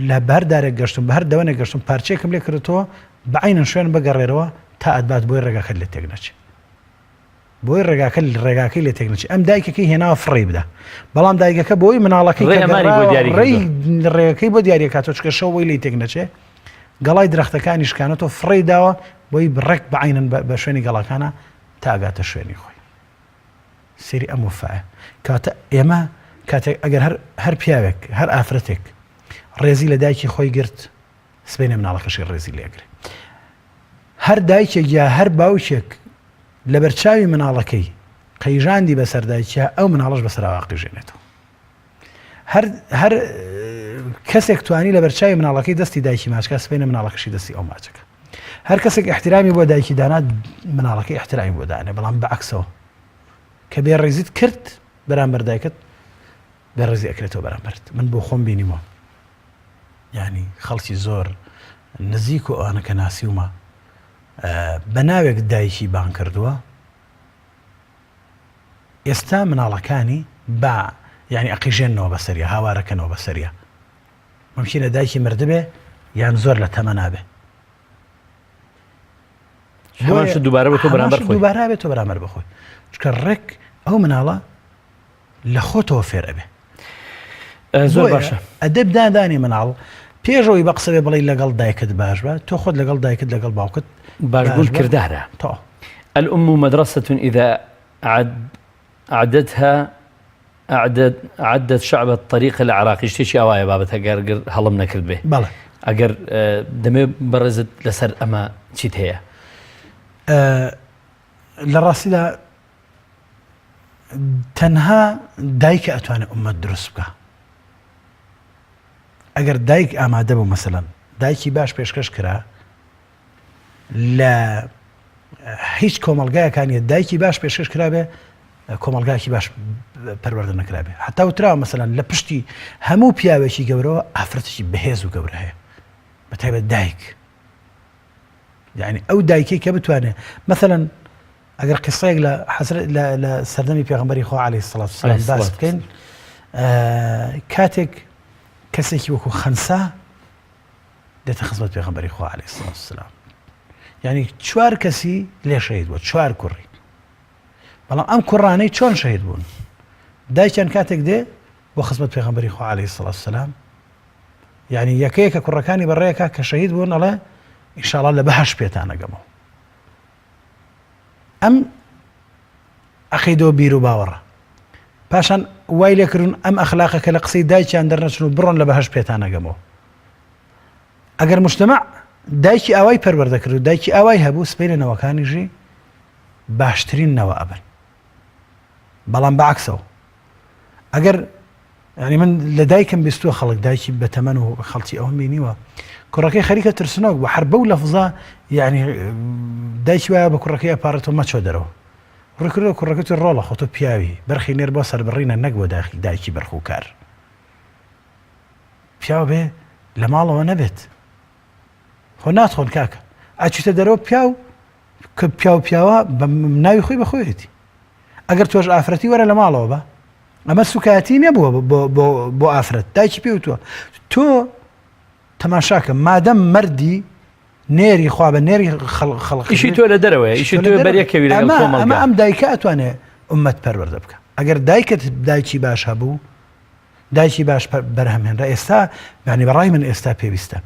لە بەر دارێک گەشتم بە هەر دەوەنێک گەشتم پارچێکم لێ کردەوە بە عینەن شوێن بگەڕێرەوە تا ئەدبات بۆی ڕێگاکەت لێ تێک نەچێت بۆی ڕێگاکەی لێ تێک نەچێت ئەم دایکەکەی هێناوە فڕێ بدە بەڵام دایکەکە بۆی مناڵەکەی ڕێگەکەی بۆ دیاریەکاتەوە چکە شەو بۆی لێ تێک نەچێت گەڵای درەختەکانی شکانەتەوە فڕێ داوە بۆی بڕێک بە عینەن بە شوێنی گەڵاکانە تا ئەگاتە شوێنی خۆی سێری ئەم وفایە کاتە ئێمە کاتێک ئەگەر هەر پیاوێک هەر ئافرەتێک ڕێزی لە دایکی خۆی گرت سبەینە مناڵەکەشی ڕێزی لێگرێ هەر دایکێک یا هەر باوکێک لە بەرچاوی مناڵەکەی قەیژاندی بەسەر دایکە ئەو مناڵەش بەسەراوە قیژێنێتەوە هەر کەسێک توانی لە بەرچاوی مناڵەکەی دەستی دایکی ماچکە سبەینە مناڵەکەشی دەستی ئەو ماچەکە هەر کەسێک احترامی بۆ دایکی دانات مناڵەکەی احترامی بۆ دانێ بەڵام بەعکسەوە کە بێڕێزیت کرد بەرامبەر دایکت بێڕێزی ئەکرێتەوە بەرامبەرت من بۆ خۆم بینیمەوە یعنی خەڵکی زۆر نزیک و ئەوانە کە ناسیومە بە ناوێک دایکی بان کردووە ئێستا مناڵەکانی با یعنی ئەقیژێنەوە بەسەریە هاوارەکەنەوە بەسەریە ممکنە دایکی مردبێ یان زۆر لە تەمە نابێ هەمانش دووبارە بۆ تۆ بەرامبەر خۆی دووبارە بێت تۆ بەرامبەر بخۆی چکە ڕێک ئەو مناڵە لە خۆتەوە فێر ئەبێ زۆر باشە ئەدەب دادانی مناڵ پێشەوەی بە قسەبێ بڵی لەگەڵ دایکت باش بە تۆ خۆت لەگەڵ دایکت لەگەڵ باوکت باشبوون کردارە تۆ الأم مدرسة إذا أعدت شعب الطريق العراقي شتێکی ئەوایە بابەتە گەرگر هەڵم نەکرد بێ بەڵێ ئەگەر دەمێ بەڕێزت لەسەر ئەمە چیت هەیە لە ڕاستیدا تەنها دایکە ئەتوانێت ئومەت دروست بکە ئەگەر دایک ئامادە بوو مەسەلەن دایکی باش پێشکەش کرا لە هیچ کۆمەلگایەکانیە دایکی باش پێشکەش کرابێ کۆمەلگایەکی باش پەروەردە نەکرابێ حتا وتراوە مەسەلەن لە پشتی هەموو پیاوێکی گەورەوە ئافرەتێکی بەهێز و گەورە هەیە بەتایبەت دایک یعنی ئەو دایکی کە بتوانێت مەسەلەن ئەگەر قسەیەک لە سەردەمی پێغەمبەری خوا عەلەیهی سەڵات وسەلام باس بکەین کاتێک کەسێکی وەکو خەنسا دێتە خزمەت پێغەمبەری خوا عەلەیهی سەڵات وسەلام یعنی 4 کەسی لێ شەهید بووە 4 کوڕی بەڵام ئەم کوڕانەی چۆن شەهید بوون دایکیان کاتێک دێ بۆ خزمەت پێغەمبەری خوا عەلەیهی سەڵات وسەلام یعنی یەکەیەکە کوڕەکانی بەڕێیەکە کە شەهید بوون ئەڵێ ئینشاءڵڵا لە بەهەش پێتانەگەمەوە ئەم ئەقیدە و بیر و باوەڕە پاشان وای لێکردون ئەم ئەخلاقەکە لە قسەی دایکیان دەرنەچن و بڕۆن لە بەهەش پێتانەگەمەوە ئەگەر مجتەمع دایکی ئاوای پەروەردە کرد و دایکی ئاوای هەبوو سبەی لە نەوەکانیژی باشترین نەوە ئەبن بەڵام بەعکسەوە ئەگەر ینی من لە دایکم بیستووە خەڵک دایکی بەتەمەن و خەڵکی ئەوم بینیوە کوڕەکەی خەریکە ترسنەوە بوو هەر بەو لەفزە یعنی دایکی وایە بە کوڕەکەی ئەپارێتەوە مەچۆ دەرەوە ڕێکردەوە کوڕەکەی ڕۆڵە خۆتۆ پیاوی بەرخی نێر بۆ سەربڕینە نەک بۆ دایکی بەرخوکار پیاو بێ لە ماڵەوە نەبێت خۆ ناتخۆن کاکە ئاچیتە دەرەوە پیاوە بە ناوی خۆی بەخۆیەتی ئەگەر تۆش ئافرەتی وەرە لە ماڵەوە بە ئەمە سوکایەتی نەبووە بۆ ئافرەت دایکی پێوتووە تۆ تەماشاکە مادەم مەردی نێری خوا بە نێری ئیشی تۆ لە دەرەوەی ئیشی تۆ بەریەکەوی لەگەڵ کۆمەڵگا. ئەمە ئەم دایکە ئەتوانێ ئومەت پەروەردە بکە ئەگەر دایکت دایکی باش هەبوو دایکی باش بەرهەمهێنرا ئێستا یعنی بەڕای من ئێستا پێویستە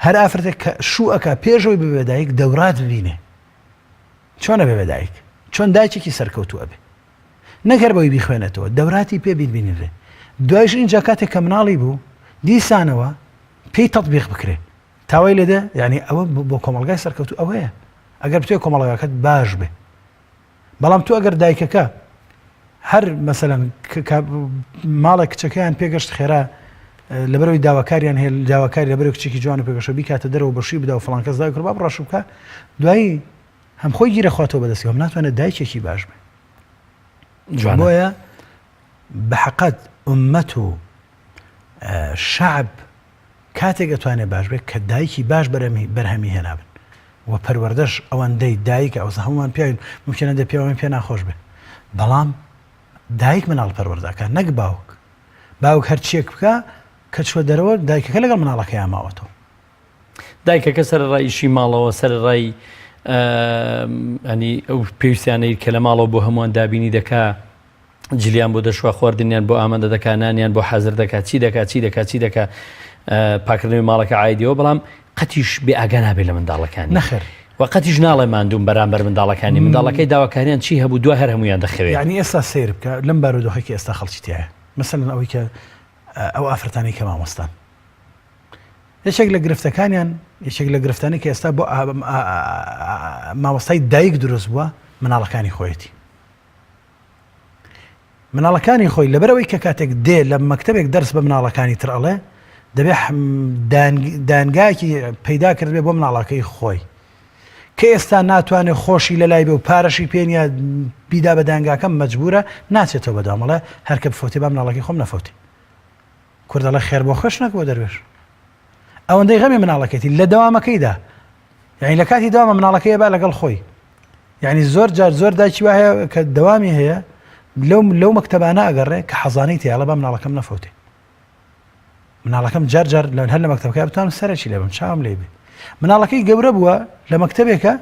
هەر ئافرەتێک کە شوئەکە پێشەوەی ببێ دایک دەورات ببینێ چۆنە بێ دایک چۆن دایکێکی سەرکەوتووە بێ نەگەر بۆی بیخوێنێتەوە دەوراتی پێ بینێ دوایش اینجا کاتێک کە مناڵی بوو دیسانەوە پێی تەطبیق بکرێ تاوای لێدە یعنی ئەوە بۆ کۆمەڵگای سەرکەوتو ئەوەیە ئەگەر بتوێ کۆمەڵگاکەت باش بێ بەڵام تو ئەگەر دایکەکە هەر مەسەلەن ماڵێک کچەکەیان پێگەشت خێرا لەبەرەوەی داواکاریان هەیە داواکاری لەبەرەوەی کچێکی جوان پێگەشتە بیکاتە دەرەوە بەشی بدا و فڵان کەس داوای کرد با بڕاشە بکە دوایی هەم خۆی گیرە خواتەوە بەدەستیەوە ناتوانێت دایکێکی باش بێ بۆیە بەحەقەت ئومەت و شەعب کاتێک ئەتوانێت باش بێت کە دایکی باش بەرهەمی هێنابن و پەروەردەش ئەوەندەی دایکە ئەوزە هەمومان پێین ممکنە دە پێوەمان پێ ناخۆش بێ بەڵام دایک مناڵ پەروەردەکە نەک باوک هەرچیەک بکە کە چوە دەرەوە دایکەکە لەگەڵ مناڵەکەی ئاماوەتەوە دایکەکە سەرڕایشی ماڵەوە سەرڕای ئەنی ئەو پێویستیانەی کە لە ماڵەوە بۆ هەمووان دابینی دەکا جلیان بۆ دەشوە خواردنیان بۆ ئامادە دەکا نانیان بۆ حەزر دەکات چی دەکا پاکردنەوەی ماڵەکە عایدیەوە بەڵام قەتیش بێ ئاگا نابێت لە منداڵەکانی نەخێر و قەتیش ناڵێ ماندوم بەرامبەر منداڵەکانی منداڵەکەی داواکاریان چی هەبوو دوای هەر هەمویان دەخەوێت یعنی ئێستا سیر بکە لەم بارودۆخێکی ئێستا خەڵکی تایە مەسەلەن ئەوەی کە ئەو ئافرەتانی کە مامۆستان یەکێک لە گرفتەکانیان یەکێک لە گرفتانی کە ئێستا بۆ مامۆستای دایک دروست بووە مناڵەکانی خۆیەتی مناڵەکانی خۆی لەبەرەوەی کە کاتێک دێ لە مەکتەبێک دەرس بە مناڵەکانی تر ئەڵێ دەبێت دانگایەکی پەیدا کرد بێ بۆ مناڵەکەی خۆی کە ئێستا ناتوانێت خۆشی لە لای بێ و پارەشی پێنیە بیدا بە دانگاکەم مەجبورە ناچێتەوە بەدامەڵە هەرکە بفوتی بە مناڵەکەی خۆم نەفوتی کوردەڵە خێر بۆ خۆش نەکەوە دەروێش ئەوەندەی غەمی مناڵەکەیتی لە دەوامەکەیدا یعنی لە کاتی داوامە مناڵەکەی با لەگەڵ خۆی یعنی زۆر جار زۆر دایکی وایە کە دەوامی هەیە لەو مەکتەبانە ئەگەڕێ کە حەزانەی تێڵە بە مناڵەکەم نەفوتی مناڵەکەم جار هەر لە مەکتەبەکە بتوانم سەرەکی لێ بم چاوم لێ بێ مناڵەکەی گەورە بووە لە مەکتەبێکە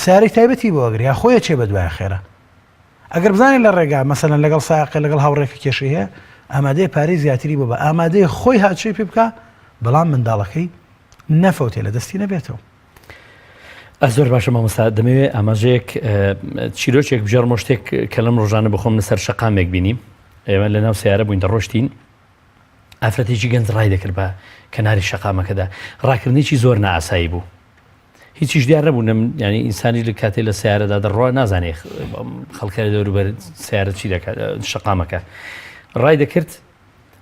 ساری تایبەتی بۆ ئەگری یا خۆیە چێ بە دوایە خێرە ئەگەر بزانێت لە ڕێگا مەسەلەن لەگەڵ سایقی لەگەڵ هاوڕێکە کێشی هەیە ئامادەی پارەی زیاتری بۆ بە ئامادەی خۆی هاچی پێ بکە بەڵام منداڵەکەی نەفەوتێ لە دەستی نەبێتەوە. زۆر باشە مامۆستا دەمەوێت ئاماژەیەک چیرۆکێک بژێڕمە شتێک کە لەم ڕۆژانە بخۆم لەسەر شەقامێک بینیم ئێمە لە ناو سیارە بووین دەڕۆشتین ئافرەتێکی گەنج ڕای دەکرد بە کەناری شەقامەکەدا ڕاکردنێکی زۆر نائاسایی بوو هیچیش دیار نەبوو ینی ئینسانی لە کاتێ لە سیارەدا دەڕۆ نازانێ خەڵکاری دەوروبەر سیارە چی دەکات شەقامەکە ڕای دەکرد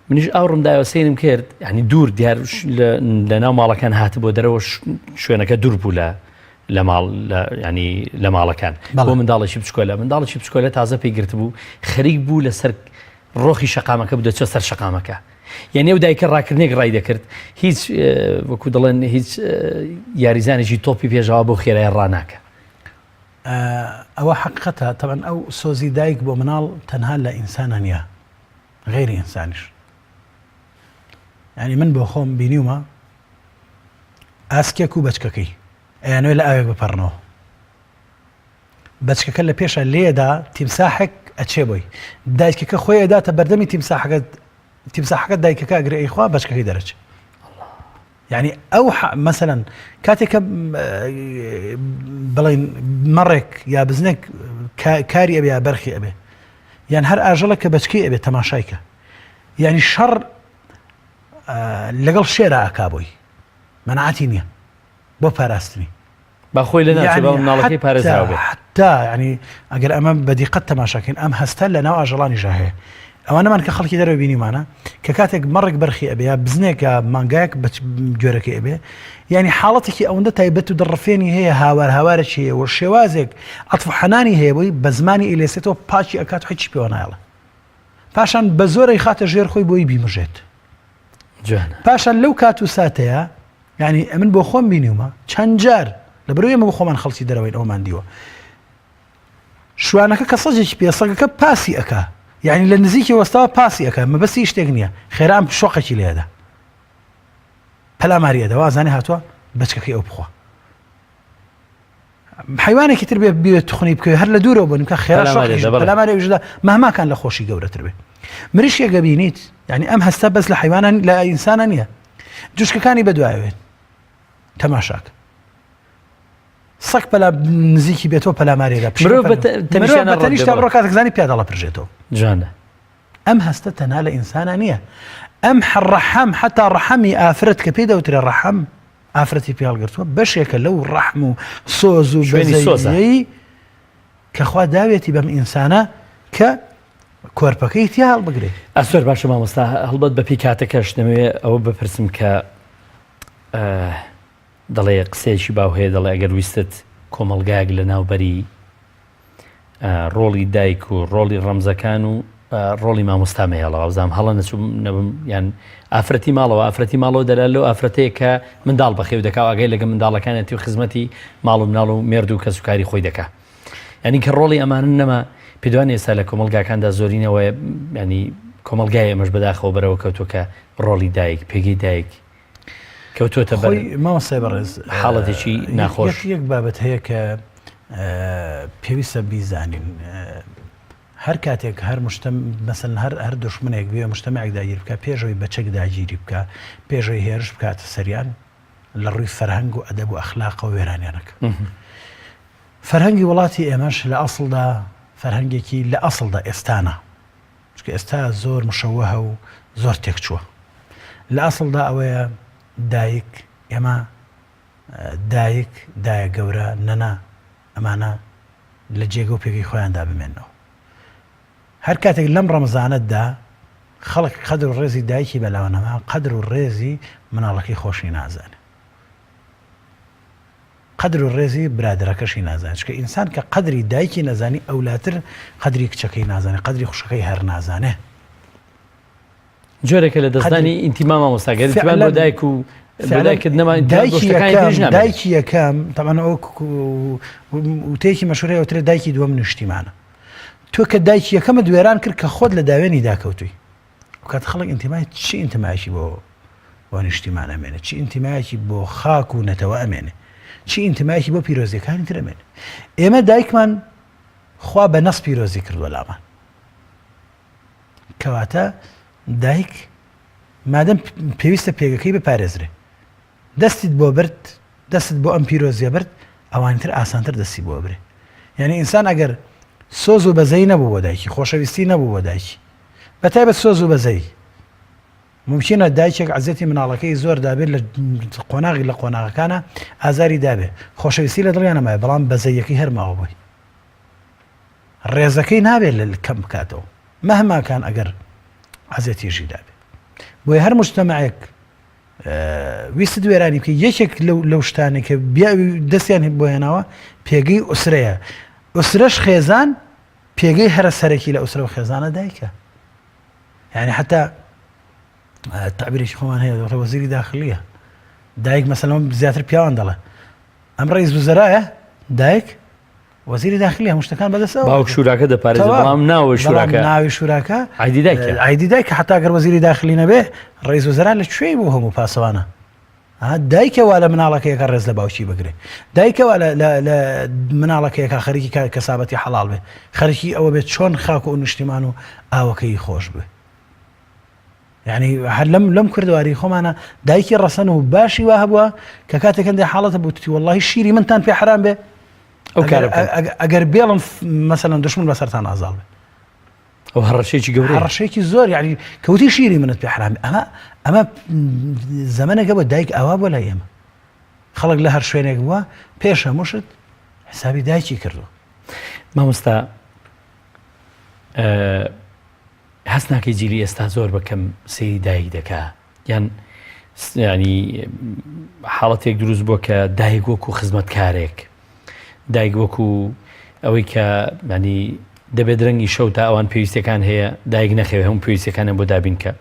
منیش ئاوڕمدایەوە سێنم کرد ینی دوور دیار لە ناو ماڵەکان هاتە بۆ دەرەوە شوێنەکە دوور بوو لە ماڵ ینی لە ماڵەکان بۆ منداڵێکی بچکۆلە تازە پێیگرت بوو خەریک بوو لەسەر ڕۆخی شەقامەکە بدەچۆ سەر شەقامەکە یعنی ئەو دایکە ڕاکردنێک ڕای دەکرد هیچ وەکو دەڵێن هیچ یاریزانێکی تۆپی پێشەوە بۆ خێرای ڕناکە ئەوە حقیقەتە تەبەن ئەو سۆزی دایک بۆ مناڵ تەنها لە ئینسانە نیە غیری ئینسانیش ینی من بۆ خۆم بینیومە ئاسکێک و بەچکەکەی ئەیانوێ لە ئاوێک بپەڕنەوە بەچکەکە لە پێشە لێدا تیمساحێک ئەچێ بۆی دایکەکە خۆی ئەداتە بەردەمی تیمساحەکە دایکەکە ئەگرێ ئەیخوا بەچکەکەی دەرەچێ یعنی ئەو مەسەلەن کاتێککە بڵین مەڕێک یا بزنێک کاری ئەبێ یا بەرخی ئەبێ یان هەر ئاژەڵە کە بەچکەی ئەبێ تەماشایکە یعنی شەڕ لەگەڵ شێرە ئاکا بۆی مەنعەتی نییە بۆ پاراستنی باخۆی لە ناچێت بە مناڵەکەی پارێزراوە بێت حتا ینی ئەگەر ئەمە بەدیقەت تەماشاکەین ئەم هەستە لە ناو ئاژەڵانی ژاهەیە ئەوانەمان کە خەڵکی دەرەوە بینیمانە کە کاتێک مەڕێک بەرخی ئەبێ یا بزنێک یا مانگایەک بە گوێرەکەی ئەبێ ینی حاڵەتێکی ئەوەندە تایبەت و دەڕفێنی هەیە هاوارێکی هەیە و شێوازێک ئەتف حەنانی هەیە بۆی بە زمانی ئیلێسێتەوە پاچی ئەکات هیچی پێوە نایڵە پاشان بە زۆرەی خاتە ژێر خۆی بۆی بیمژێت پاشان لەو کات و ساتەیە یعنی ئەمن بۆ خۆم بینیومە چەند جار لە بەروی ئەمە بۆ خۆمان خەڵکی دەرەوەین ئەومان دیوە شوانەکە کە سەجێکی پێ سەگەکە پاسی ئەکا یعنی لە نزیکی وەستاوە پاسی ئەەکە مەبەستی شتێک نییە خێرام شۆقێکی لێدا پەلاماریەدا وازانێ هاتووە بچکەکەی ئەو بخوا حیوانێکی تر بێ بێت تخنی بکەوێت هەر لە دوورەوە بۆ نکە خێرا پەلامارێژدا مەهماکان لە خۆشی گەورەتر بێ مریشکێک گەبینیت یعنی ئەم هەستا بەس لە حیوانان لە ئینسانە نییە جوشکەکانی بەدوایەوێت تەماشاک سەک پەلا نزیکی بێتەوە پەلامارێدا تەنیشتا بڕۆ کاتێکزانی پیادەڵە پرژێتەوە جانە ئەم هەستە تەنها لە ئینسانە نییە ئەم ڕەحەم حتا ڕەحەمی ئافرەت کە پێی دەوترێ ڕەحەم ئافرەتی پیاڵگرتووە بەشێکە لەو ڕەحم و سۆز و بەزەیی کە خوا داوێتی بەم ئینسانە کە کۆرپەکەی تیا هەڵبگرێت ئەسۆر باشە مامۆستا هەڵبەت بە پێی کاتەکەش دەمەوێت ئەوە بپرسم کە دەڵێ قسێکی باو هەیە دەڵێ ئەگەر ویستت کۆمەلگایەک لە ناوبەری ڕۆڵی دایک و ڕۆڵی ڕەمزەکان و ڕۆڵی مامۆستامەیەڵەوە ئەوزام هەڵە نەچوو نەبم یان ئافرەتی ماڵەوە دەلا لەو ئافرەتەیە کە منداڵ بەخێو دەکا ئاگای لەگە منداڵەکانێتی و خزمەتی ماڵ و مناڵ و مێرد و کەسوکاری خۆی دەکا ینی کە ڕۆڵی ئەمانن نەما پێدوان ئێستا لە کۆمەلگاکاندا زۆرینەوە ینی کۆمەلگای ئەمەش بەداخەوە بەرەوە کەوتۆ کە ڕۆڵی دایک پێگەی دایک کەوتۆتە مامۆستای بەڕێز حاڵەتێکی ناخۆش یەک بابەت هەیە کە پێویستە بیزانین هەر کاتێک هەر مەسەن هەر دشمنێک بێ مجتەمەعێک داگیر بکە پێشەوەی بەچەک داگیری بکە پێشەوەی هێرش بکاتە سەریان لە ڕووی فەرهەنگ و ئەدەب و ئەخلاق و وێرانیانەکە فەرهەنگی وڵاتی ئێمەش لە ئەسڵدا فەرهەنگێکی لە ئەسڵدا ئێستانە چکە ئێستا زۆر مشەوەهە و زۆر تێکچووە لە ئەسڵدا ئەوەیە دایک ئێمە دایە گەورە نەنا ئەمانە لە جێگە و پێگەی خۆیاندا بمێنەوە هەر کاتێک لەم ڕەمزانەتدا خەڵک قەدر و ڕێزی دایکی بەلاوانەما قەدر و ڕێزی مناڵەکەی خۆشی نازانێت قەدر و ڕێزی برادەکەشی نازانێت چکە ئینسان کە قەدری دایکی نەزانی ئەولاتر قەدری کچەکەی نازانێت قەدری خوشەکەی هەر نازانێت جۆرێکە لە دەستانی ئینتیما مامۆستاگەر بۆ دایک و دایکی یەکەم تەمانە ئەو وتەیەکی مەشهورەیە ئەوترێت دایکی دووەم نیشتیمانە تۆ کە دایکی یەکەمە دوێران کرد کە خۆت لە داوێنی داکەوتووی کات خەڵک ئینتیمای چی ئینتیمایەکی بۆ نیشتیمان ئەمێنێت چی ئینتیمایەکی بۆ خاک و نەتەوە ئەمێنێ چی ئینتیمایەکی بۆ پیرۆزیەکانی تر ئەمێنێ ئێمە دایکمان خوا بە نەس پیرۆزی کردووە لامان کەواتە دایک مادەم پێویستە پێگەکەی بپارێزرێ دەستیت بۆ برد دەستت بۆ ئەم پیرۆزیە برد ئەوانتر ئاسانتر دەستی بۆ برێ یعنی ئینسان ئەگەر سۆز و بەزەی نەبوو بۆ دایکی خۆشەویستی نەبوو بۆ دایکی بەتایبەت سۆز و بەزەی ممکنە دایکێک عەزەتی مناڵەکەی زۆر دابێت لە قۆناغی لە قۆناغەکانە ئازاری دابێ خۆشەویستی لە دڵیان نەمایە بەڵام بەزەیەکەی هەرماوە بووی ڕێزەکەی نابێت لە کەم بکاتەوە مەهماکان ئەگەر عەزەتیژی دابێت بۆیە هەر مجتەمەعێک ویست دوێرانی بکە یەکێک لەو شتانی کە دەستیان بۆ هێناوە پێگەی ئوسرەیە ئوسرەش خێزان پێگەی هەرە سەرەکی لە ئوسرە و خێزانە دایکە یعنی حتا تعبیرێکی خۆمان هەیە وەزیری داخلیە دایک مەسەلەن زیاتر پیاوان دەڵێ ئەم ڕئیس وزەرایە دایک وەزیری داخلی هەموو شتەکان بەدەستەوە باوک شوراکە دەپارێزێت بەڵام ناوی شوراکە عیدی دایکە حتا گەر وەزیری داخلی نەبێ ڕئیس وزەرا لەکوێی بوو هەموو پاسەوانە دایکەوە لە مناڵەکەیەکە ڕێز لە باوکی بگرێ دایکەوە لە مناڵەکەیەکە خەریکی کەسابەتی حەڵاڵ بێ خەریکی ئەوە بێت چۆن خاک و نیشتیمان و ئاوەکەی خۆش بێ یعنی هەر لەم کردواری خۆمانە دایکی ڕەسەن و باشی وا هەبووە کە کاتێک هەندێک حاڵەتە بووتی وەڵڵاهی شیری منتان پێ حرام بێ ئەگەر بێڵم مەسەلەن دشمن بەسەرتان ئازاڵ بێ ئەو هەڕەشێکی گەورە هەڕەشێکی زۆر یعنی کەوتی شیری منت پێ حرام ئەمە زەمانێکە بۆ دایک ئاوا بۆ لای ئێمە خەڵک لە هەر شوێنێک بووە پێش هەمووشت حسابی دایکی کردو مامۆستا هەست ناکەی جیلی ئێستا زۆر بەکەم سەیری دایک دەکا یان ینی حاڵەتێک دروست بووە کە دایک وەکو خزمەتکارێک دایک وەکو ئەوەی کە ینی دەبێت درەنگی شەو تا ئەوان پێویستەکان هەیە دایک نەخەوێ هەموو پێویستەکانە بۆ دابین کە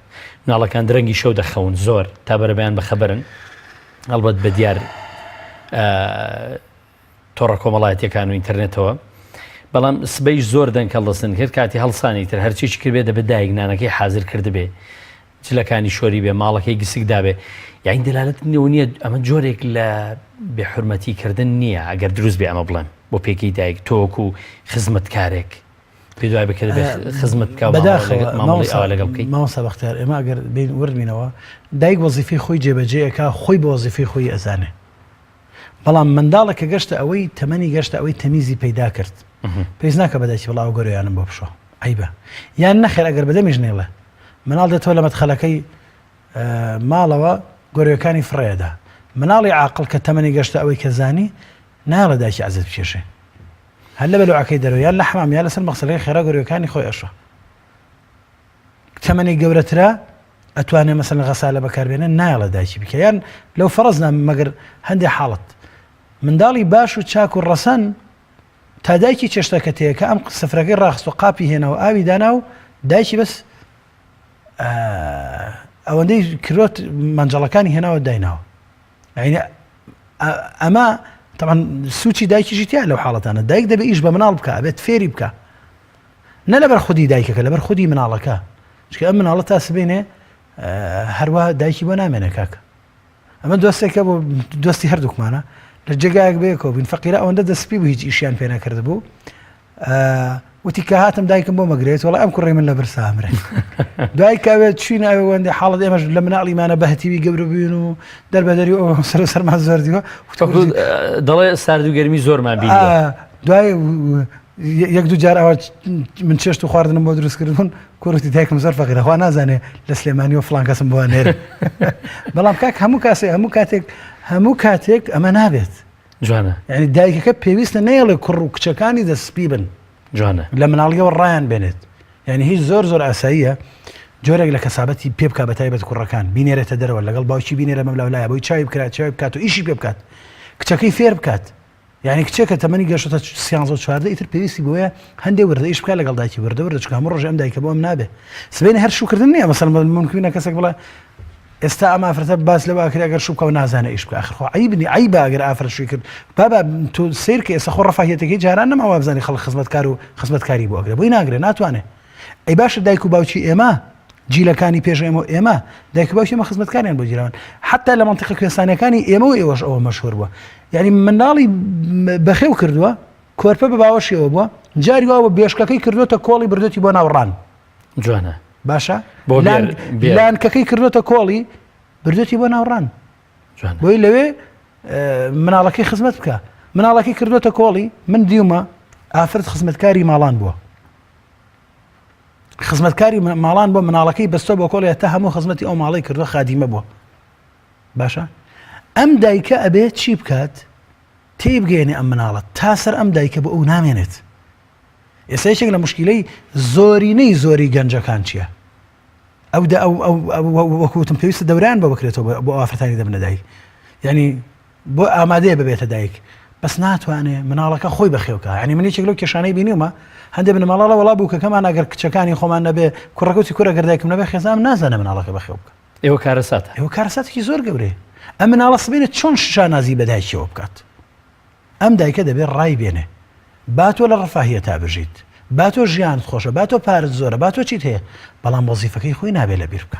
مناڵەکان درەنگی شەو دەخەون زۆر تا بەرەبەیان بەخەبەرن ئەڵبەت بە دیار تۆڕە کۆمەڵایەتیەکان و ئینتەرنێتەوە بەڵام سبەیش زۆر دەنکەڵسن هێر کاتی هەڵسانی تر هەرچیش کردبێ دەبێت دایک نانەکەی حازر کردبێ جلەکانی شۆری بێ ماڵەکەی گسکدا بێ یاین دەلالەت نییە ئەمە جۆرێک لە بێحورمەتیکردن نییە ئەگەر دروست بێ ئەمە بڵێم بۆ پێکی دایک تۆکو و خزمەتکارێک پێ دوای بکرد خزمەت مامۆستا بەختیار ئێمە ئەگەر بین وردبینەوە دایک وەزیفەی خۆی جێبەجێەکە خۆی بە وەزیفەی خۆی ئەزانێ بەڵام منداڵێکە گەشتە ئەوەی تەمەنی گەشتە ئەوەی تەمیزی پەیدا کرد پێویست ناکە بەدایکی بڵاو گەورەیانم بۆ بشۆ عیبە یان نەخێر ئەگەر بەدەمیش نێڵێ مناڵ دێتەوە لە مەدخەلەکەی ماڵەوە گۆرەوەکانی فڕێدا مناڵی عاقڵ کە تەمەنی گەشتە ئەوەی کە زانی ناڵە دایکی عەزت بکێشێ هەر لە بەلوعەکەی دەرەوە یان لە حەمام یان لەسەر مەغسەلەی خێرا گۆرەوەکانی خۆی ئەشە تەمەنی گەورەترە ئەتوانێ مەسەلەن غەسالە بەکاربێنە نایڵە دایکی بکە یان لەو فەرەزنا مەگەر هەندێک حاڵەت منداڵی باش و چاک و ڕەسەن تا دایکی چێشتەکە تەیە کە ئەم سفرەکەی ڕاخست و قاپی هێنەوە ئاوی دانا و دایکی بەس ئەوەندەی کرۆت مەنجەڵەکانی هێناوە دایناوە ئەمە طبعا سوچی دایکیشی تیا لەو حاڵەتانە دایک دەبێ ئیش بە مناڵ بکە ئەبێت فێری بکە نە لەبەر خودی دایکەکە لەبەر خودی مناڵەکە چکە ئەم مناڵە تا سبێنێ هەروە دایکی بۆ نامێنە کاکە ئەمە دۆستێکە بۆ دۆستی هەردووکمانە لە جێگایەک بەیەکەوە بین فەقیرە ئەوەندە دەستپی بوو هیچ ئیشیان پێ نەکرد بوو وتی کە هاتم دایکم بۆ مەگرێت وڵا ئەم کوڕی من لە برسا ئەمرێ دوای کاوێت چوین ئەوەندە حاڵەت ئێمەش لە مناڵیمانە بەهتیوی گەورە بووین و دەربەدەری ئەو سەر سەرمان زۆر دیوە دەڵێ سارد و گەرمی زۆرمان بین دوای یەک دوو جار ئەوە من چێشت و خواردنم بۆ دروستکردبوون کوڕتی دایکم زۆر فەقیرە خوا نازانێ لە سلێمانی و فڵان کەسم بۆ نێر بەڵام کاک هەموو کاتێک ئەمە نابێت جوانە یعنی دایکەکە پێویستە نەیەڵێ کوڕ و کچەکانی دەستپی بن جوانە لە مناڵیەوە ڕایان بێنێت یعنی هیچ زۆر ئاساییە جۆرێک لە کەسابەتی پێ بکە بە تایبەت کوڕەکان بینێرێتە دەرەوە لەگەڵ باوکی بینێرە مەملاولایە بۆی چاوی بکات چاوی بکات و ئیشی پێ بکات کچەکەی فێر بکات یعنی کچێکە تەمەنی گەشتە 13 ئیتر پێویستی بۆیە هەندێک وردە ئیش بکات لەگەڵ دایکی وردە چکە هەموو ڕۆژ ئەم دایکە بۆ ئەم نابێ سبەینە هەر شوکردن نییە مەسەڵەن ممکنە کەسێک بڵێ ئێستا ئەم ئافرەتە باس لەوە ئەکرێ ئەگەر شوو بکەوە نازانێ ئیش بکە ئاخر خۆ عیبنی عیبە ئەگەر ئافرەت شووی کرد بابا تۆ سیر کە ئێستا خۆ ڕەفاهیەتەکەی جاران نەماوە بزانێ خەڵک خزمەتکار و خزمەتکاری بۆ ئەگرێ بۆی ناگرێ ناتوانێ ئەی باشە دایک و باوکی ئێمە جیلەکانی پێش ئێمە دایک و باوکی ئێمە خزمەتکاریان بۆ جیران حتا لە منتیقە کوێستانەکانی ئێمە و ئێوەش ئەوە مەشهور بووە یعنی مناڵی بەخێو کردووە کۆرپە بە باوەشیەوە بووە جاری واوە بێشکەکەی کردوتە کۆڵی بردوێتی بۆ ناوڕان جوانە باشە لانکەکەی کردوتە کۆڵی بردوێتی بۆ ناوڕان بۆی لەوێ مناڵەکەی خزمەت بکە مناڵەکەی کردوتە کۆڵی من دیومە ئافرەت خزمەتکاری ماڵان بووە خزمەتکاری ماڵان بۆ مناڵەکەی بەستۆ بۆ کۆڵی تا هەموو خزمەتی ئەو ماڵی کردووە خادیمە بووە باشە ئەم دایکە ئەبێت چی بکات تێی بگەێنێ ئەم مناڵەت تا سەر ئەم دایکە بۆ ئەو نامێنێت ئێستا یەکێک لە مشکلەی زۆری گەنجەکان چییە وەکوتم پێویستە دەوران بۆ بکرێتەوە بۆ ئافرەتانی دەبنە دایک یعنی بۆ ئامادەیە ببێتە دایک بەس ناتوانێ مناڵەکە خۆی بەخێوکە ینی من یەکێک لەو کێشانەی بینیومە هەندێک بنەماڵە وڵا بوو کە کەمان ئەگەر کچەکانی خۆمان نەبێ کوڕەکەوتی کوڕە گەردایکم نەبێ خێزانم نازانە مناڵەکە بەخێو بکە ئێوە کارەساتە ئێوە کارەساتێکی زۆر گەورەیە ئەم مناڵە سبێنێت چۆن شانازی بە دایکیەوە بکات ئەم دایکە دەبێت ڕای بێنێ با تۆ لە ڕەفاهیە تا بژیت با تۆ ژیانت خۆشە با تۆ پارت زۆرە با تۆ چیت هەیە بەڵام وەزیفەکەی خۆی نابێت لەبیر بکە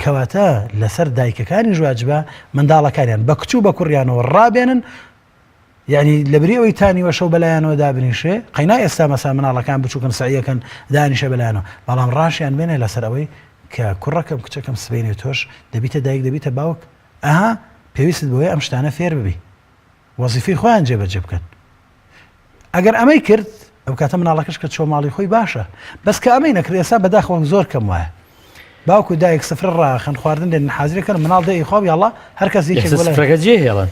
کەواتە لەسەر دایکەکانی ژواجبە منداڵەکانیان بە کچوو بە کوڕیانەوە ڕابێنن یعنی لەبری ئەوەی تانیوە شەو بەلایەنەوە دابنیشێ قەینا ئێستا مەسا مناڵەکان بچووکن سعیەکەن دانیشە بەلایەنەوە بەڵام ڕاشیان بێنێ لەسەر ئەوەی کە کوڕەکەم کچەکەم سبێنێ تۆش دەبیتە دایک دەبیتە باوک ئەها پێویست بۆیە ئەم شتانە فێر ببی وەزیفەی خۆیان جێبەجێ بکەن ئەگەر ئەمەی کرد ئەو کاتە مناڵەکەش کە چۆ ماڵی خۆی باشە بەس کە ئەمەی نەکرد ئێستا بەداخەوە زۆر کەم وایە باوکو دایک سفر ڕاخن خواردن دێن حازرەکەن مناڵ دەی خۆ یاڵا هەر کەس سفرەکە جێهێڵن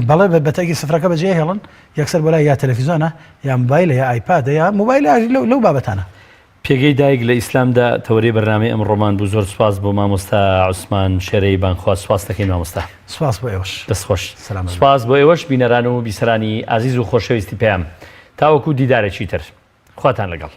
بەڵێ بەتەگی سفرەکە بەجێ هێڵن یەکسەر بۆلای یا تەلەڤیزۆنە یا موبایلە یا ئایپادە یا موبایل لەو بابەتانە پێگەی دایک لە ئیسلامدا تەورەی بەرنامەی ئەم ڕۆمان بوو زۆر سوپاس بۆ مامۆستا عوسمان شێرەی بانخوا سوپاس دەکەین مامۆستا سوپاس بۆ ئێوەش دەستخۆش سوپاس بۆ ئێوەش بینەران و بیسەرانی ئازیز و خۆشەویستی پێیان تاوەکو دیدارێکی تر خواتان لەگەڵ